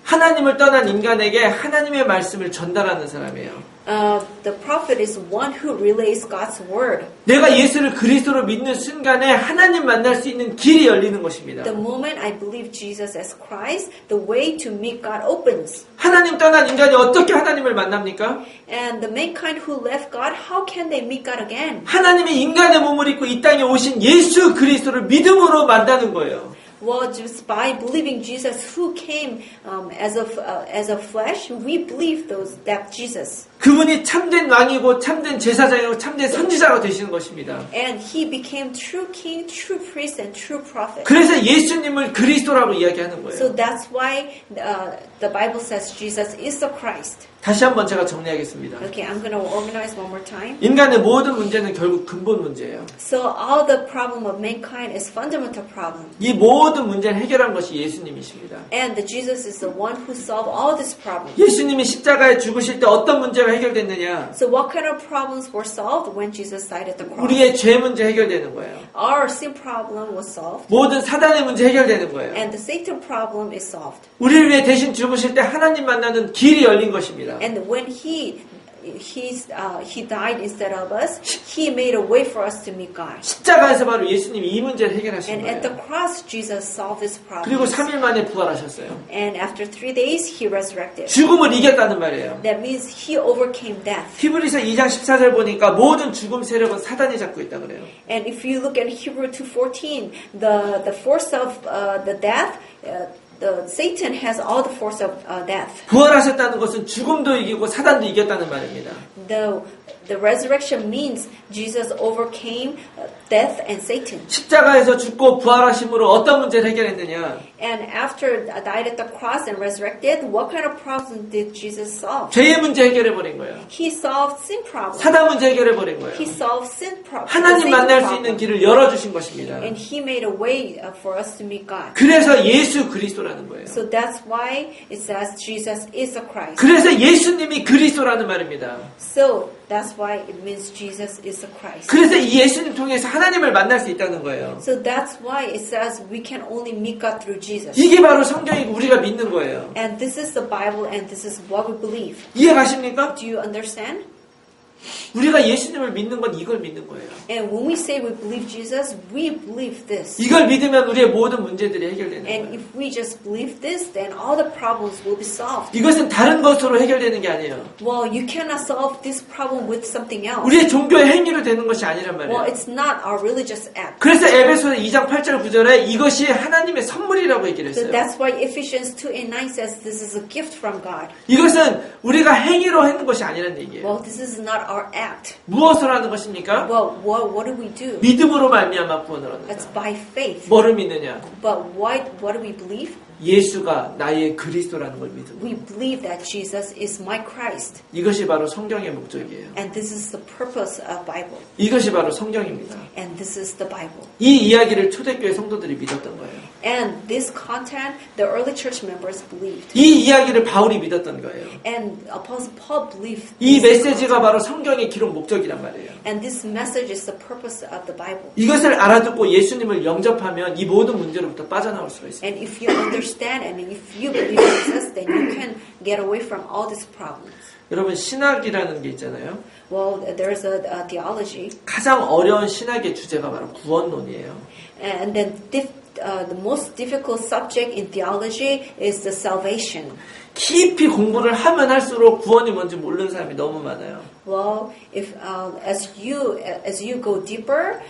하나님을 떠난 인간에게 하나님의 말씀을 전달하는 사람이에요. The prophet is one who relays God's word. 내가 예수를 그리스도로 믿는 순간에 하나님 만날 수 있는 길이 열리는 것입니다. The moment I believe Jesus as Christ, the way to meet God opens. 하나님 떠난 인간이 어떻게 하나님을 만납니까? And the mankind who left God, how can they meet God again? 하나님이 인간의 몸을 입고 이 땅에 오신 예수 그리스도를 믿음으로 만나는 거예요. Well, just by believing Jesus, who came as a flesh, we believe that Jesus. 그분이 참된 왕이고 참된 제사장이고 참된 선지자가 되시는 것입니다. And he became true king, true priest, and true prophet. 그래서 예수님을 그리스도라고 이야기하는 거예요. So that's why the Bible says Jesus is the Christ. 다시 한번 제가 정리하겠습니다. Okay, I'm going to organize one more time. 인간의 모든 문제는 결국 근본 문제예요. So all the problem of mankind is fundamental problem. 이 모든 문제를 해결한 것이 예수님이십니다. And Jesus is the one who solved all these problems. 예수님이 십자가에 죽으실 때 어떤 문제가 해결됐느냐? So what kind of problems were solved when Jesus died at the cross? 우리의 죄 문제 해결되는 거예요. Our sin problem was solved. 모든 사단의 문제 해결되는 거예요. And the Satan problem is solved. 우리를 위해 대신 죽으실 때 하나님 만나는 길이 열린 것입니다. And when he died instead of us, he made a way for us to meet God. 십자가에서 바로 예수님이 이 문제를 해결하신 And at the 거예요. cross, Jesus solved this 그리고 problem. 3일 만에 부활하셨어요. And after 3 days, he resurrected. 죽음을 이겼다는 말이에요. That means he overcame death. 히브리서 2장 14절 보니까 모든 죽음 세력은 사단이 잡고 있다 그래요. And if you look at Hebrew 2:14, the force of the death, Satan has all the force of death. 부활하셨다는 것은 죽음도 이기고 사단도 이겼다는 말입니다. The resurrection means Jesus overcame death and Satan. 십자가에서 죽고 부활하심으로 어떤 문제를 해결했느냐? And after died at the cross and resurrected, what kind of problem did Jesus solve? 죄의 문제 해결해 버린 거예요. He solved sin problem. 사단 문제 해결해 버린 거예요. He solved sin problem. 하나님 Satan 만날 수 problem. 있는 길을 열어 주신 것입니다. And he made a way for us to meet God. 그래서 예수 그리스도라는 거예요. So that's why it says Jesus is the Christ. 그래서 예수님이 그리스도라는 말입니다. So that's why it means Jesus is the Christ. 그래서 이 예수님 통해서 하나님을 만날 수 있다는 거예요. So that's why it says we can only meet God through Jesus. 이게 바로 성경이고 우리가 믿는 거예요. And this is the Bible and this is what we believe. 이해 가십니까? Do you understand? 우리가 예수님을 믿는 건 이걸 믿는 거예요. And when we say we believe Jesus, we believe this. 이걸 믿으면 우리의 모든 문제들이 해결되는 And 거예요. if we just believe this, then all the problems will be solved. 이것은 다른 것으로 해결되는 게 아니에요. Well, you cannot solve this problem with something else. 우리의 종교의 행위로 되는 것이 아니란 Well, 말이에요. it's not our religious act. 그래서 에베소서 2장 8절 9절에 이것이 하나님의 선물이라고 얘기를 So 했어요. that's why Ephesians 2:9 says this is a gift from God. 이것은 우리가 행위로 하는 것이 아니란 얘기예요. Well, this is not our act. 무엇으로 하는 것입니까? Well, what do we do? 믿음으로 말미암아 구원을 That's 얻는다. by faith. 뭐를 믿느냐? But what do we believe? 예수가 나의 그리스도라는 걸 믿음. We believe that Jesus is my Christ. 이것이 바로 성경의 목적이에요. And this is the purpose of Bible. 이것이 바로 성경입니다. And this is the Bible. 이 이야기를 초대교회 성도들이 믿었던 거예요. And this content, the early church members believed. 이 이야기를 바울이 믿었던 거예요. And Apostle Paul believed. 이 this 메시지가 content. 바로 성경의 기록 목적이란 말이에요. And this message is the purpose of the Bible. 이것을 알아듣고 예수님을 영접하면 이 모든 문제로부터 빠져나올 수가 있어요. And if you understand and if you believe Jesus, then you can get away from all these problems. 여러분 신학이라는 게 있잖아요. Well, there's a theology. 가장 어려운 신학의 주제가 바로 구원론이에요. And then the most difficult subject in theology is the salvation. 깊이 공부를 하면 할수록 구원이 뭔지 모르는 사람이 너무 많아요. Well, if as you go deeper,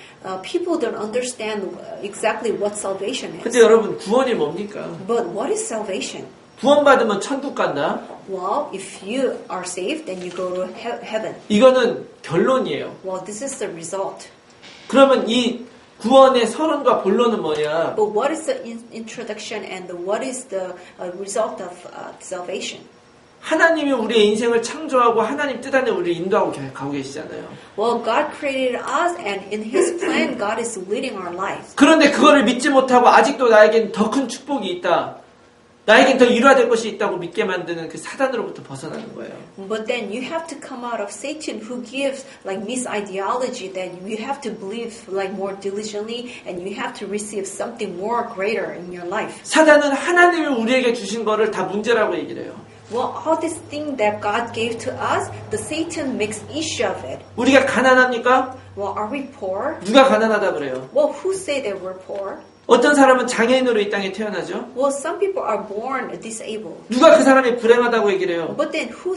people don't understand exactly what salvation is. 근데 여러분 구원이 뭡니까? But what is salvation? 구원받으면 천국 간다. Well, if you are saved, then you go to heaven. 이거는 결론이에요. Well, this is the result. 그러면 이 구원의 서론과 본론은 뭐냐? But what is the introduction and what is the result of salvation? 하나님이 우리의 인생을 창조하고 하나님 뜻 안에 우리를 인도하고 가고 계시잖아요. Well, God created us, and in His plan, God is leading our lives. 그런데 그거를 믿지 못하고 아직도 나에겐 더 큰 축복이 있다. 나에겐 더 이루어질 것이 있다고 믿게 만드는 그 사단으로부터 벗어나는 거예요. But then you have to come out of Satan, who gives like misideology that you have to believe like more diligently, and you have to receive something more greater in your life. 사단은 하나님이 우리에게 주신 거를 다 문제라고 얘기를 해요. Well, all this thing that God gave to us, the Satan makes issue of it. 우리가 가난합니까? Well, are we poor? 누가 가난하다 그래요? Well, who say that we're poor? 어떤 사람은 장애인으로 이 땅에 태어나죠? Well, some people are born disabled. 누가 그 사람이 불행하다고 얘기를 해요? But then who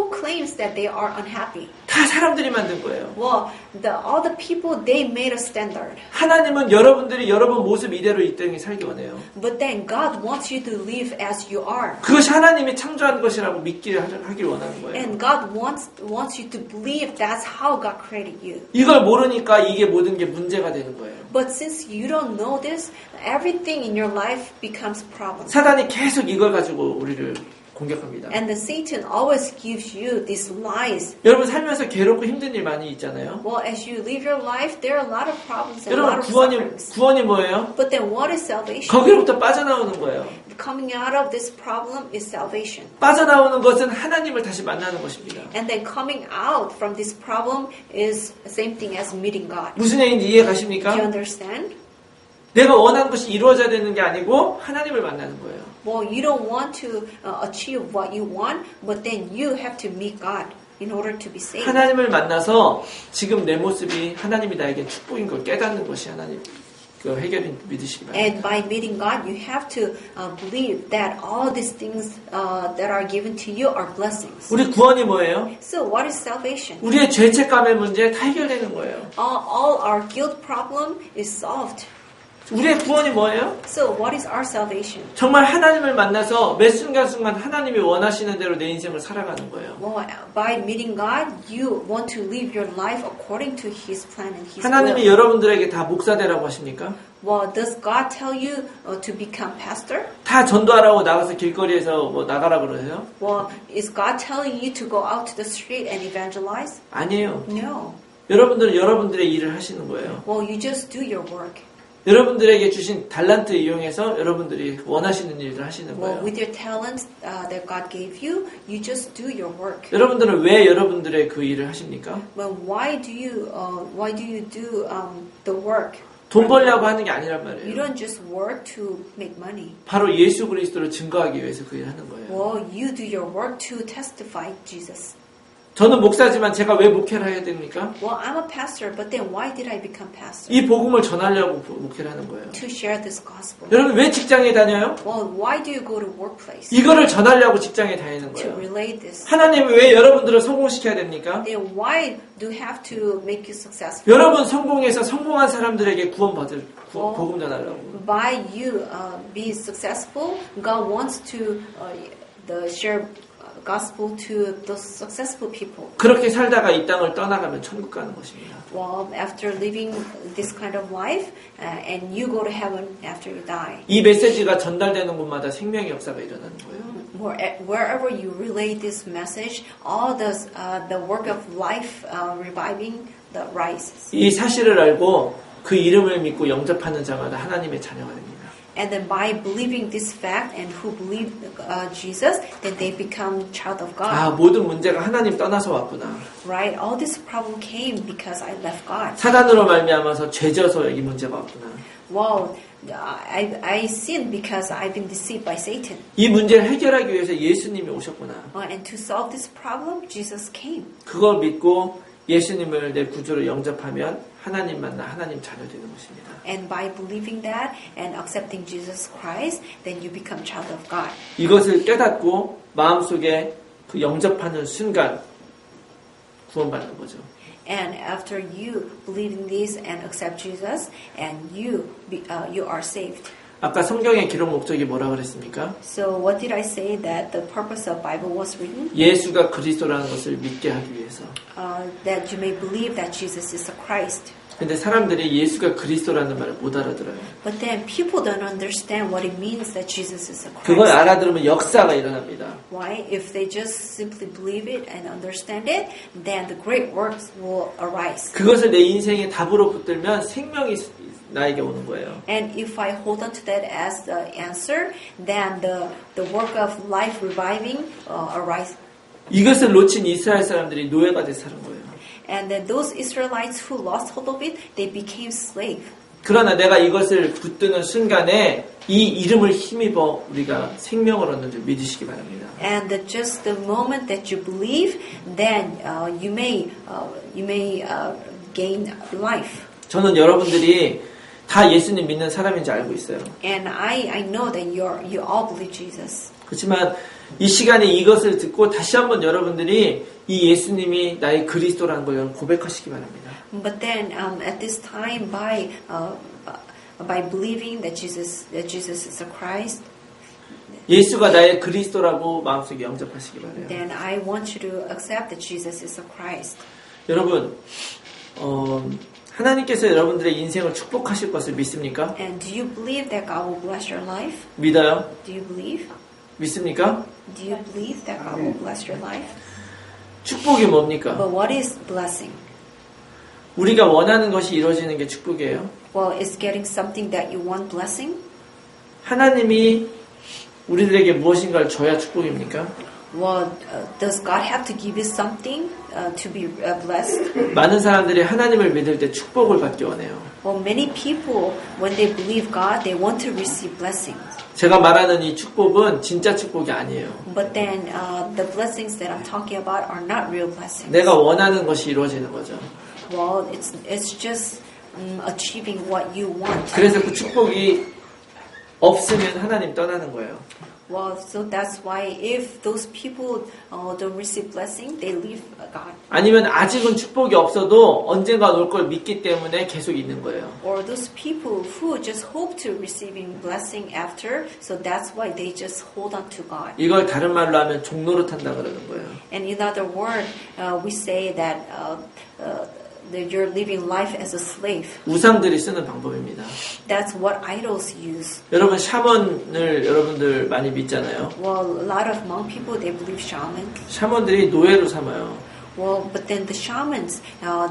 claims that they are unhappy? 다 사람들이 만든 거예요. Well, all the people, they made a standard. 하나님은 여러분들이 여러분 모습 이대로 이 땅에 살기 원해요. But then God wants you to live as you are. 그것이 하나님이 창조한 것이라고 하길 원하는 거예요. And God wants you to believe that's how God created you. 이걸 모르니까 이게 모든 게 문제가 되는 거예요. But since you don't know this, everything in your life becomes a problem. 사단이 계속 이걸 가지고 우리를 공격합니다. And the Satan always gives you these lies. 여러분 살면서 괴롭고 힘든 일 많이 있잖아요. Well, as you live your life, there are a lot of problems and a lot 여러분 of sufferings. 구원이 뭐예요? But then what is salvation? 거기로부터 빠져나오는 거예요. Coming out of this problem is salvation. 빠져나오는 것은 하나님을 다시 만나는 것입니다. And then coming out from this problem is the same thing as meeting God. 무슨 얘기인지 이해 Do you 가십니까? understand? 내가 원하는 것이 이루어져야 되는 게 아니고 하나님을 만나는 거예요. Well, you don't want to achieve what you want, but then you have to meet God in order to be saved. 하나님을 만나서 지금 내 모습이 하나님이 나에게 축복인 걸 깨닫는 것이 하나님 그 해결인 믿으시기 바랍니다. And by meeting God, you have to believe that all these things that are given to you are blessings. 우리 구원이 뭐예요? So what is salvation? 우리의 죄책감의 문제 다 해결되는 거예요. All our guilt problem is solved. 우리의 구원이 뭐예요? So what is our salvation? 정말 하나님을 만나서 매 순간순간 하나님이 원하시는 대로 내 인생을 살아가는 거예요. Well, by meeting God, you want to live your life according to His plan and His 하나님이 will. 여러분들에게 다 목사 되라고 하십니까? Well, does God tell you to become pastor? 다 전도하라고 나가서 길거리에서 뭐 나가라 그러세요? Well, is God telling you to go out to the street and evangelize? 아니에요. No. 여러분들은 여러분들의 일을 하시는 거예요. Well, you just do your work. 여러분들에게 주신 달란트 이용해서 여러분들이 원하시는 일을 하시는 Well, 거예요. with your talents that God gave you, you just do your work. 여러분들은 왜 여러분들의 그 일을 하십니까? Well, why do you do the work? 돈 벌려고 하는 게 아니란 You 말이에요. don't just work to make money. 바로 예수 그리스도를 증거하기 위해서 그 일을 하는 거예요. Well, you do your work to testify Jesus. 저는 목사지만 제가 왜 목회를 해야 됩니까? Well, I'm a pastor, but then why did I become pastor? 이 복음을 전하려고 목회를 하는 거예요. To share this gospel. 여러분 왜 직장에 다녀요? Well, why do you go to workplace? 이거를 전하려고 직장에 다니는 To 거예요. relay this. 하나님이 왜 여러분들을 성공시켜야 됩니까? Then why do you have to make you successful? 여러분 성공해서 성공한 사람들에게 구원받을 복음 전하려고. By you being successful, God wants to share gospel to those successful people. 그렇게 살다가 이 땅을 떠나가면 천국 가는 것입니다. Well, after living this kind of life, and you go to heaven after you die. 이 메시지가 전달되는 곳마다 생명의 역사가 일어나는 거예요. Wherever you relay this message, all the work of life reviving the rises. 이 사실을 알고 그 이름을 믿고 영접하는 자마다 하나님의 자녀가 됩니다. And then by believing this fact and who believe Jesus, then they become child of God. 아, 모든 문제가 하나님 떠나서 왔구나. Right? All this problem came because I left God. 사단으로 말미암아서 죄져서 이 문제가 왔구나. Well, I sinned because I've been deceived by Satan. 이 문제를 해결하기 위해서 예수님이 오셨구나. And to solve this problem, Jesus came. 그걸 믿고 예수님을 내 구주로 영접하면 하나님 만나 하나님 자녀 되는 것입니다. And by believing that and accepting Jesus Christ, then you become child of God. 이것을 깨닫고 마음속에 그 영접하는 순간 구원받는 거죠. And after you believe in this and accept Jesus, and you are saved. 아까 성경의 기록 목적이 뭐라 그랬습니까? So what did I say that the purpose of Bible was written? 예수가 그리스도라는 것을 믿게 하기 위해서. That you may believe that Jesus is the Christ. 근데 사람들이 예수가 그리스도라는 말을 못 알아들어요. But then people don't understand what it means that Jesus is the 그걸 Christ. 알아들으면 역사가 일어납니다. Why? If they just simply believe it and understand it, then the great works will arise. 그것을 내 인생의 답으로 붙들면 생명이 나에게 오는 거예요. And if I hold on to that as the answer, then the work of life reviving arise. 이것을 놓친 이스라엘 사람들이 노예가 돼서 사는 거예요. And then those Israelites who lost hold of it, they became slave. 그러나 내가 이것을 붙드는 순간에 이 이름을 힘입어 우리가 생명을 얻는 줄 믿으시기 바랍니다. And just the moment that you believe, then you may gain life. 저는 여러분들이 다 예수님 믿는 사람인지 알고 있어요. And I know that you all believe Jesus. 그렇지만 이 시간에 이것을 듣고 다시 한번 여러분들이 이 예수님이 나의 그리스도라는 걸 고백하시기 바랍니다. But then at this time, by believing that Jesus is the Christ, 예수가 나의 그리스도라고 마음속에 영접하시기 바라요. then I want you to accept that Jesus is the Christ. 여러분, 하나님께서 여러분들의 인생을 축복하실 것을 믿습니까? And do you believe that God will bless your life? 믿어요? Do you believe? 믿습니까? Do you believe that God will bless your life? 축복이 뭡니까? But what is blessing? 우리가 원하는 것이 이루어지는 게 축복이에요. Well, is getting something that you want blessing? 하나님이 우리들에게 무엇인가를 줘야 축복입니까? Well, does God have to give you something to be blessed? 많은 사람들이 하나님을 믿을 때 축복을 받기 원해요. Well, many people, when they believe God, they want to receive blessings. 제가 말하는 이 축복은 진짜 축복이 아니에요. But then the blessings that I'm talking about are not real blessings. 내가 원하는 것이 이루어지는 거죠. Well, it's just achieving what you want. 그래서 그 축복이 없으면 하나님 떠나는 거예요. Well, so that's why if those people don't receive blessing, they leave God. 아니면 아직은 축복이 없어도 언젠가 올 걸 믿기 때문에 계속 있는 거예요. Or those people who just hope to receiving blessing after, so that's why they just hold on to God. 이걸 다른 말로 하면 종노릇 한다 그러는 거예요. And in other words, we say that that you're living life as a slave. 우상들이 쓰는 방법입니다. That's what idols use. 여러분 샤먼을 여러분들 많이 믿잖아요. Well, a lot of Hmong people, they believe shaman. 샤먼들이 노예로 삼아요. Well, but then the shamans,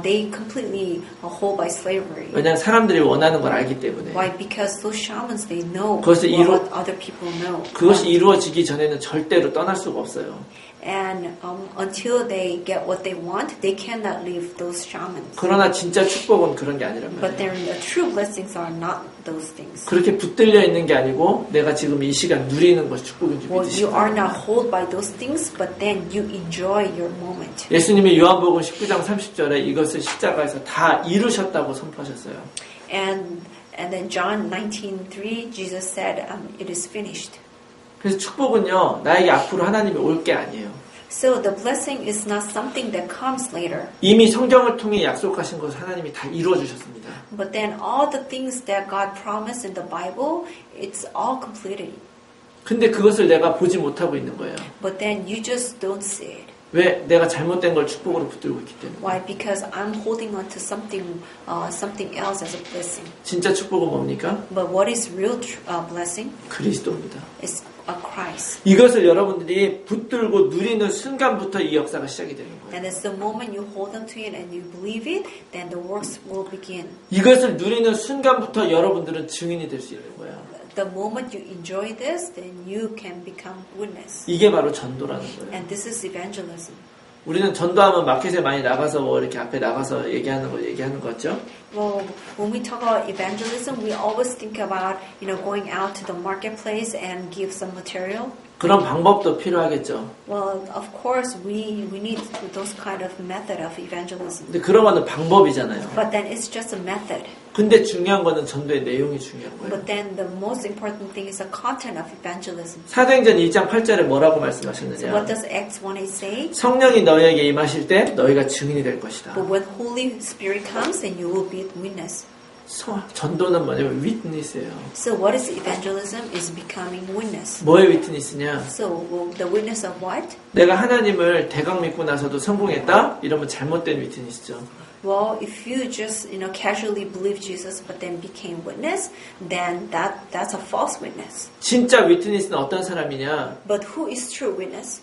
they completely hold by slavery. 왜냐하면 사람들이 원하는 걸 알기 때문에. Why? Because those shamans, they know 그것을 what other people know. 그것이 이루어지기 전에는 절대로 떠날 수가 없어요. And until they get what they want, they cannot leave those shamans. 그러나 진짜 축복은 그런 게 아니란 But 말이에요. then the true blessings are not those things. 그렇게 붙들려 있는 게 아니고 내가 지금 이 시간 누리는 것이 축복인 줄 Well, 믿으시기 you are 바랍니다. not held by those things, but then you enjoy your moment. 예수님이 요한복음 19장 30절에 이것을 십자가에서 다 이루셨다고 선포하셨어요. And then John 19:3, Jesus said, "It is finished." 그래서 축복은요, 나에게 앞으로 하나님이 올 게 아니에요. So the blessing is not something that comes later, 이미 성경을 통해 약속하신 것을 하나님이 다 이루어 주셨습니다. but then all the things that God promised in the Bible, it's all completed. 근데 그것을 내가 보지 못하고 있는 거예요. But then you just don't see it. 왜? 내가 잘못된 걸 축복으로 붙들고 있기 때문에. Why? Because I'm holding on to something else as a blessing. 진짜 축복은 뭡니까? But what is real blessing? 그리스도입니다. It's a Christ. 이것을 여러분들이 붙들고 누리는 순간부터 이 역사가 시작이 되는 거예요. And it's the moment you hold on to it and you believe it, then the works will begin. 이것을 누리는 순간부터 여러분들은 증인이 될 수 있는 거예요. The moment you enjoy this, then you can become witness. 이게 바로 전도라는 거예요. And this is evangelism. 우리는 전도하면 마켓에 많이 나가서 뭐 이렇게 앞에 나가서 얘기하는 거 같죠? Well, when we talk about evangelism, we always think about, going out to the marketplace and give some material. 그런 방법도 필요하겠죠. Well, of course, we need those kind of method of evangelism. 근데 그런 거는 방법이잖아요. But then it's just a method. 근데 중요한 거는 전도의 내용이 중요한 거예요. But then the most important thing is the content of evangelism. 사도행전 2장 8절에 뭐라고 So 말씀하셨느냐? what does Acts 1:8 say? 성령이 너희에게 임하실 때 너희가 증인이 될 것이다. But when Holy Spirit comes, then you will be witness. 전도는 뭐냐면 위트니스예요. So what is evangelism? Is becoming witness. 뭐의 위트니스냐? So the witness of what? 내가 하나님을 대강 믿고 나서도 성공했다? 이러면 잘못된 위트니스죠. Well, if you just casually believe Jesus but then became witness, then that's a false witness. 진짜 위트니스는 어떤 사람이냐? But who is true witness?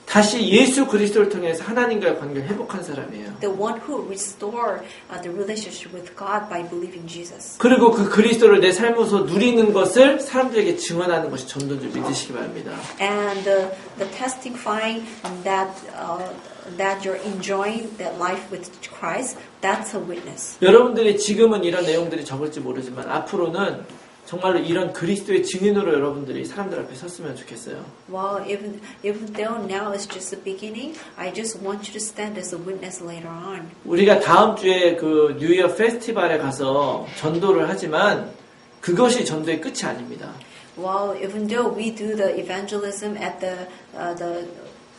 다시 예수 그리스도를 통해서 하나님과의 관계를 회복한 사람이에요. The one who restore the relationship with God by believing Jesus. 그리고 그 그리스도를 내 삶에서 누리는 것을 사람들에게 증언하는 것이 전도인 줄 믿으시기 바랍니다. And the testifying that you're enjoying that life with Christ, that's a witness. 여러분들이 지금은 이런 내용들이 적을지 모르지만 앞으로는 정말로 이런 그리스도의 증인으로 여러분들이 사람들 앞에 섰으면 좋겠어요. Well, even though now it's just the beginning, I just want you to stand as a witness later on. 우리가 다음 주에 그 뉴이어 페스티벌에 가서 전도를 하지만 그것이 전도의 끝이 아닙니다. Well, even though we do the evangelism at the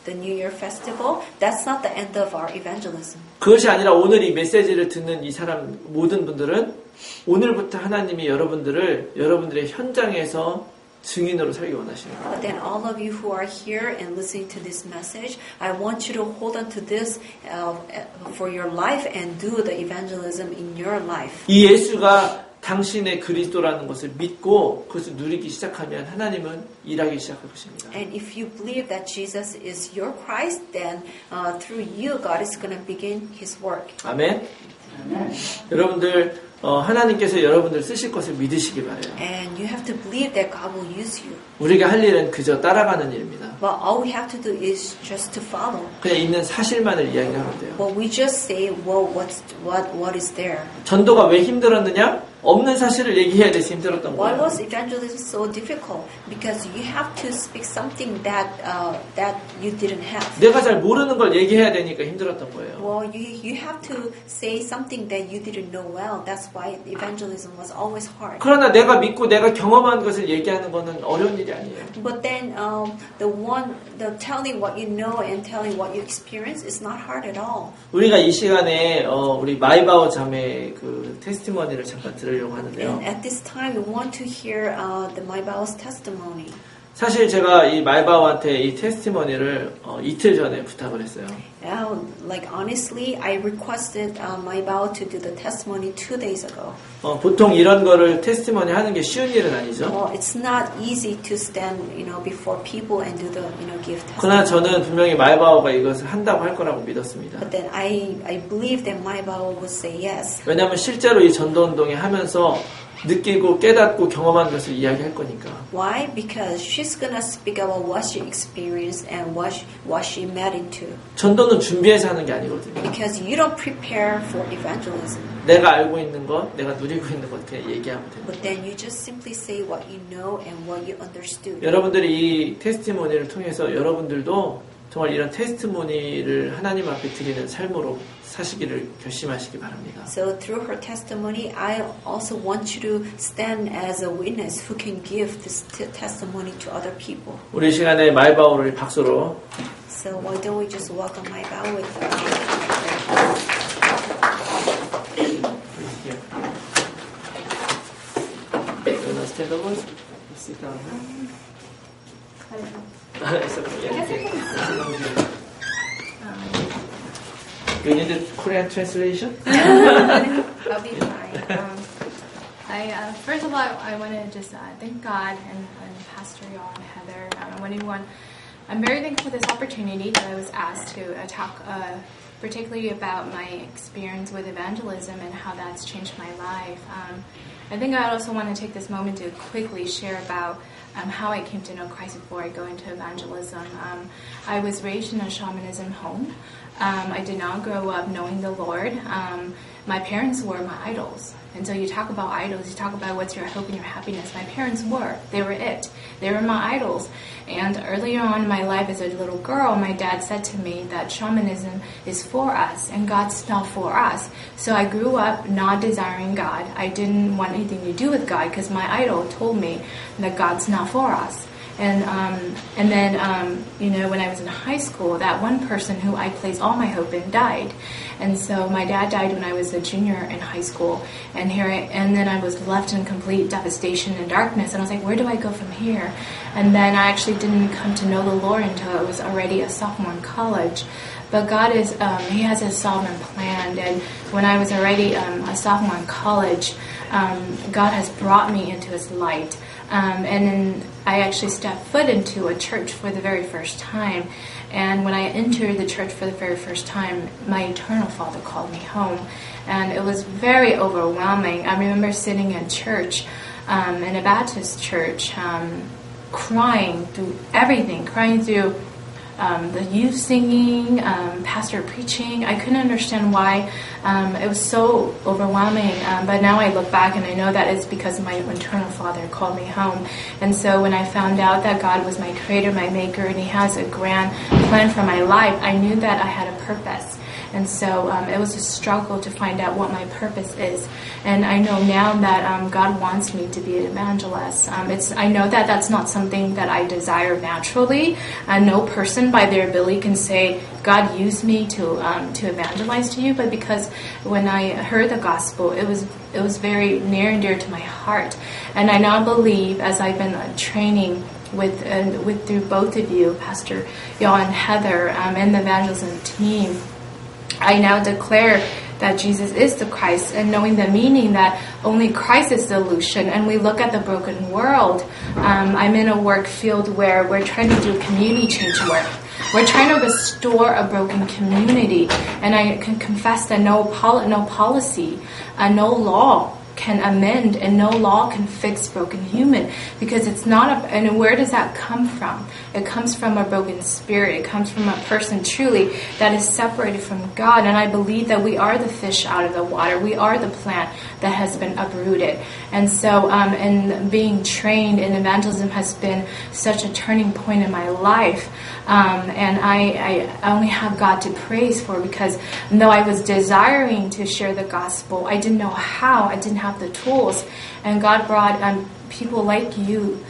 New Year festival, that's not the end of our evangelism. 그것이 아니라 오늘 이 메시지를 듣는 이 사람 모든 분들은 오늘부터 하나님이 여러분들의 현장에서 증인으로 살기 원하시는 거예요. But then all of you who are here and listening to this message, I want you to hold on to this for your life and do the evangelism in your life. 이 예수가 당신의 그리스도라는 것을 믿고 그것을 누리기 시작하면 하나님은 일하기 시작할 것입니다. And if you believe that Jesus is your Christ, then through you, God is going to begin His work. 아멘. 여러분들 하나님께서 여러분들 쓰실 것을 믿으시기 바라요. And you have to believe that God will use you. 우리가 할 일은 그저 따라가는 일입니다. But all we have to do is just to follow. 그냥 있는 사실만을 이야기하면 돼요. Well, we just say, well, what is there? 전도가 왜 힘들었느냐? 없는 사실을 얘기해야 돼서 힘들었던 Why 거예요. was evangelism so difficult? Because you have to speak something that you didn't have. 내가 잘 모르는 걸 얘기해야 되니까 힘들었던 거예요. Well, you have to say something that you didn't know well. That's why evangelism was always hard. 그러나 내가 믿고 내가 경험한 것을 얘기하는 것은 어려운 일이 아니에요. But then the telling what you know and telling what you experience is not hard at all. 우리가 이 시간에 우리 마이바오 자매 그 테스티머니를 잠깐 들으려고 하는데요. And at this time, we want to hear the Maibao's testimony. 사실 제가 이 마이바오한테 이 테스티머니를 이틀 전에 부탁을 했어요. Like honestly, I requested Maibao to do the testimony 2 days ago. 보통 이런 거를 테스티머니 하는 게 쉬운 일은 아니죠. Well, it's not easy to stand, before people and do the, give testimony. 그러나 저는 분명히 마이바오가 이것을 한다고 할 거라고 믿었습니다. But then I believe that Maibao would say yes. 왜냐하면 실제로 이 전도운동에 하면서 느끼고 깨닫고 경험한 것을 이야기할 거니까. Why? Because she's gonna speak about what she experienced and what she met into. 전도는 준비해서 하는 게 아니거든요. Because you don't prepare for evangelism. 내가 알고 있는 것, 내가 누리고 있는 것 그냥 얘기하면 됩니다. But then you just simply say what you know and what you understood. 여러분들이 이 테스티모니를 통해서 여러분들도 정말 이런 테스티모니를 하나님 앞에 드리는 삶으로 사시기를 결심하시기 바랍니다. So through her testimony, I also want you to stand as a witness who can give this testimony to other people. 우리 시간에 마이바오를 박수로. So why don't we just welcome my bow with Stand over. Sit down. It's okay. You need a Korean translation? I'll be fine. First of all, I want to just thank God and Pastor Yaw and Heather. I'm very thankful for this opportunity that I was asked to talk particularly about my experience with evangelism and how that's changed my life. I think I also want to take this moment to quickly share about how I came to know Christ before I go into evangelism. I was raised in a shamanism home. I did not grow up knowing the Lord. My parents were my idols. And so you talk about idols, you talk about what's your hope and your happiness. My parents were. They were it. They were my idols. And earlier on in my life as a little girl, my dad said to me that shamanism is for us and God's not for us. So I grew up not desiring God. I didn't want anything to do with God because my idol told me that God's not for us. And then when I was in high school, that one person who I placed all my hope in died. And so my dad died when I was a junior in high school. And then I was left in complete devastation and darkness. And I was like, where do I go from here? And then I actually didn't come to know the Lord until I was already a sophomore in college. But God He has a sovereign plan. And when I was already a sophomore in college, God has brought me into His light. And then I actually stepped foot into a church for the very first time. And when I entered the church for the very first time, my eternal Father called me home. And it was very overwhelming. I remember sitting in church, in a Baptist church, crying through everything, crying through the youth singing, pastor preaching. I couldn't understand why. It was so overwhelming. But now I look back and I know that it's because my eternal Father called me home. And so when I found out that God was my creator, my maker, and He has a grand plan for my life, I knew that I had a purpose. And so it was a struggle to find out what my purpose is. And I know now that God wants me to be an evangelist. I know that that's not something that I desire naturally. No person by their ability can say, God used me to evangelize to you. But because when I heard the gospel, it was very near and dear to my heart. And I now believe, as I've been training with through both of you, Pastor Yaw and Heather, and the evangelism team, I now declare that Jesus is the Christ, and knowing the meaning that only Christ is the solution. And we look at the broken world. I'm in a work field where we're trying to do community change work. We're trying to restore a broken community. And I can confess that no policy, no law can amend, and no law can fix broken human, because it's not and where does that come from? It comes from a broken spirit. It comes from a person truly that is separated from God. And I believe that we are the fish out of the water. We are the plant that has been uprooted. And so and being trained in evangelism has been such a turning point in my life. And I only have God to praise for, because though I was desiring to share the gospel, I didn't know how. I didn't have the tools. And God brought people like you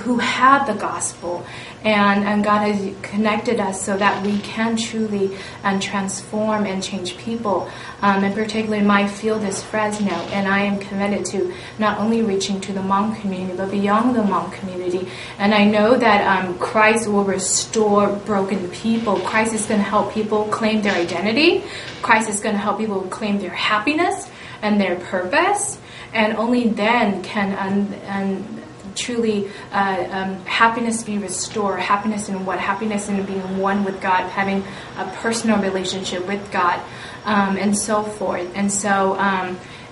who had the gospel. And God has connected us so that we can truly transform and change people. And particularly my field is Fresno, and I am committed to not only reaching to the Hmong community, but beyond the Hmong community. And I know that Christ will restore broken people. Christ is going to help people claim their identity. Christ is going to help people claim their happiness and their purpose. And only then can truly happiness be restored, happiness in what? Happiness in being one with God, having a personal relationship with God, and so forth. And so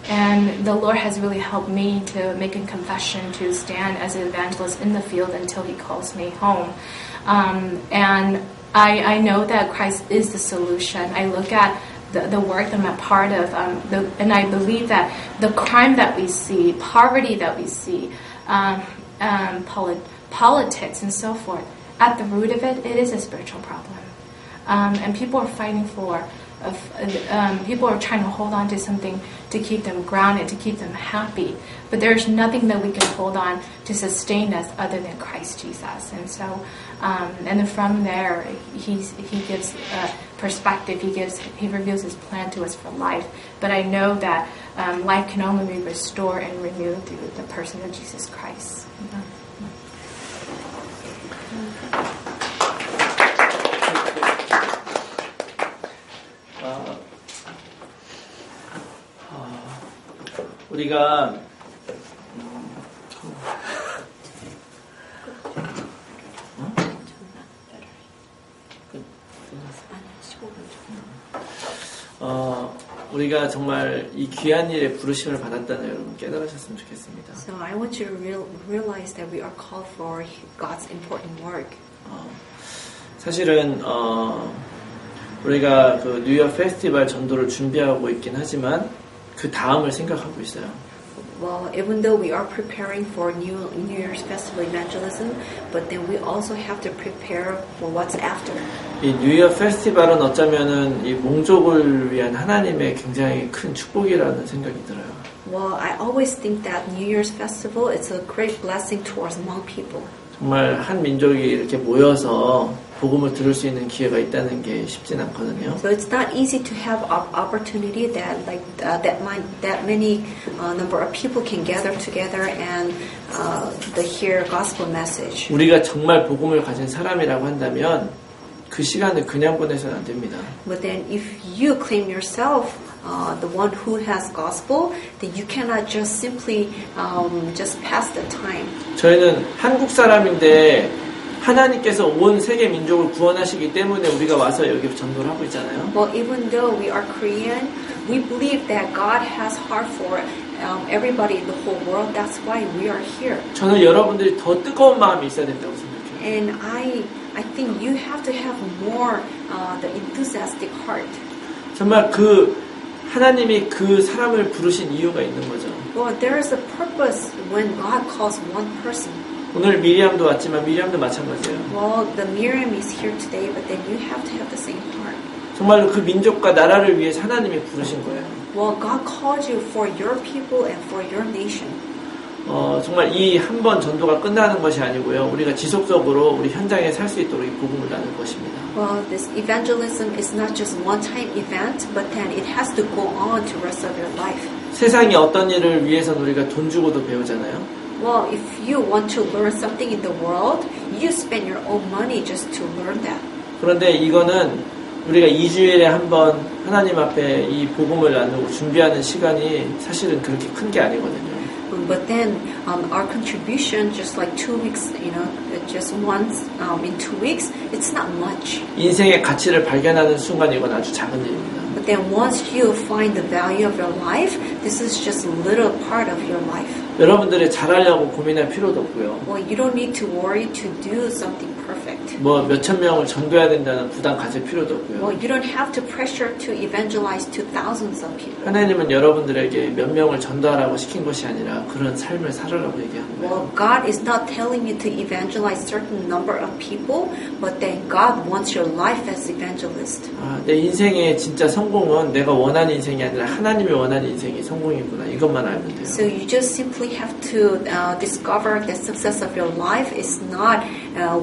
And the Lord has really helped me to make a confession to stand as an evangelist in the field until He calls me home. And I know that Christ is the solution. I look at the work that I'm a part of, and I believe that the crime that we see, poverty that we see, politics and so forth, at the root of it, it is a spiritual problem. And people are fighting for, people are trying to hold on to something to keep them grounded, to keep them happy. But there's nothing that we can hold on to sustain us other than Christ Jesus. And so, and then from there, he gives perspective. He reveals His plan to us for life. But I know that life can only be restored and renewed through the person of Jesus Christ. 우리가 우리가 정말 이 귀한 일에 부르심을 받았다는 여러분 깨달으셨으면 좋겠습니다. So I want you to realize that we are called for God's important work. 사실은 우리가 그 뉴이어 페스티벌 전도를 준비하고 있긴 하지만 그 다음을 생각하고 있어요. Well, even though we are preparing for New Year's Festival evangelism, but then we also have to prepare for what's after. 이 뉴이어 페스티벌은 어쩌면은 이 몽족을 위한 하나님의 굉장히 큰 축복이라는 생각이 들어요. Well, I always think that New Year's Festival is a great blessing towards Hmong people. 정말 한 민족이 이렇게 모여서 복음을 들을 수 있는 기회가 있다는 게 쉽진 않거든요. So it's not easy to have opportunity that that many number of people can gather together and hear gospel message. 우리가 정말 복음을 가진 사람이라고 한다면 그 시간을 그냥 보내서는 안 됩니다. But then if you claim yourself the one who has gospel, then you cannot just simply just pass the time. 저희는 한국 사람인데 하나님께서 온 세계 민족을 구원하시기 때문에 우리가 와서 여기 전도를 하고 있잖아요. Well, even though we are Korean, we believe that God has heart for everybody in the whole world. That's why we are here. 저는 여러분들이 더 뜨거운 마음이 있어야 된다고 생각해요. And I think you have to have more the enthusiastic heart. 정말 그 하나님이 그 사람을 부르신 이유가 있는 거죠. Well, there is a purpose when God calls one person. 오늘 미리암도 왔지만 미리암도 마찬가지예요. Well, the Miriam is here today, but then you have to have the same heart. 정말로 그 민족과 나라를 위해서 하나님이 부르신 거예요. Well, God called you for your people and for your nation. 정말 이 한 번 전도가 끝나는 것이 아니고요. 우리가 지속적으로 우리 현장에 살 수 있도록 이 복음을 나눌 것입니다. Well, this evangelism is not just one-time event, but then it has to go on to the rest of your life. 세상에 어떤 일을 위해서는 우리가 돈 주고도 배우잖아요. Well, if you want to learn something in the world, you spend your own money just to learn that. 그런데 이거는 우리가 2주일에 한 번 하나님 앞에 이 복음을 나누고 준비하는 시간이 사실은 그렇게 큰 게 아니거든요. But then our contribution, just like 2 weeks, just once in 2 weeks, it's not much. 인생의 가치를 발견하는 순간 이건 아주 작은 일입니다. But then once you find the value of your life, this is just a little part of your life. 여러분들이 잘하려고 고민할 필요도 없고요. Well, you don't need to worry to do something perfect. 뭐 몇천 명을 전도해야 된다는 부담 가질 필요도 없고요. Well, you don't have to pressure to evangelize to thousands of people. 하나님은 여러분들에게 몇 명을 전도하라고 시킨 것이 아니라 그런 삶을 살으라고 얘기하는 거예요. Well, God is not telling you to evangelize certain number of people, but then God wants your life as evangelist. 내 인생의 진짜 성공은 내가 원하는 인생이 아니라 하나님이 원하는 인생이 성공이구나. 이것만 알면 돼요. So you just simply have to discover that success of your life is not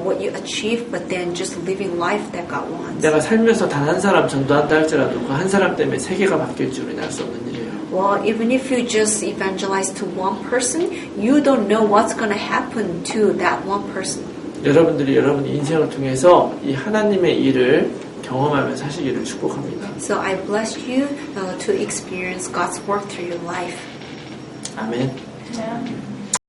what you achieve, but then just living life that God wants. 내가 살면서 단 한 사람 전도한다 할지라도 그 한 사람 때문에 세계가 바뀔 줄은 알 수 없는 일이에요. Well, even if you just evangelize to one person, you don't know what's going to happen to that one person. 여러분들이 여러분의 인생을 통해서 이 하나님의 일을 경험하며 사시기를 축복합니다. So I bless you to experience God's work through your life. 아멘. Yeah.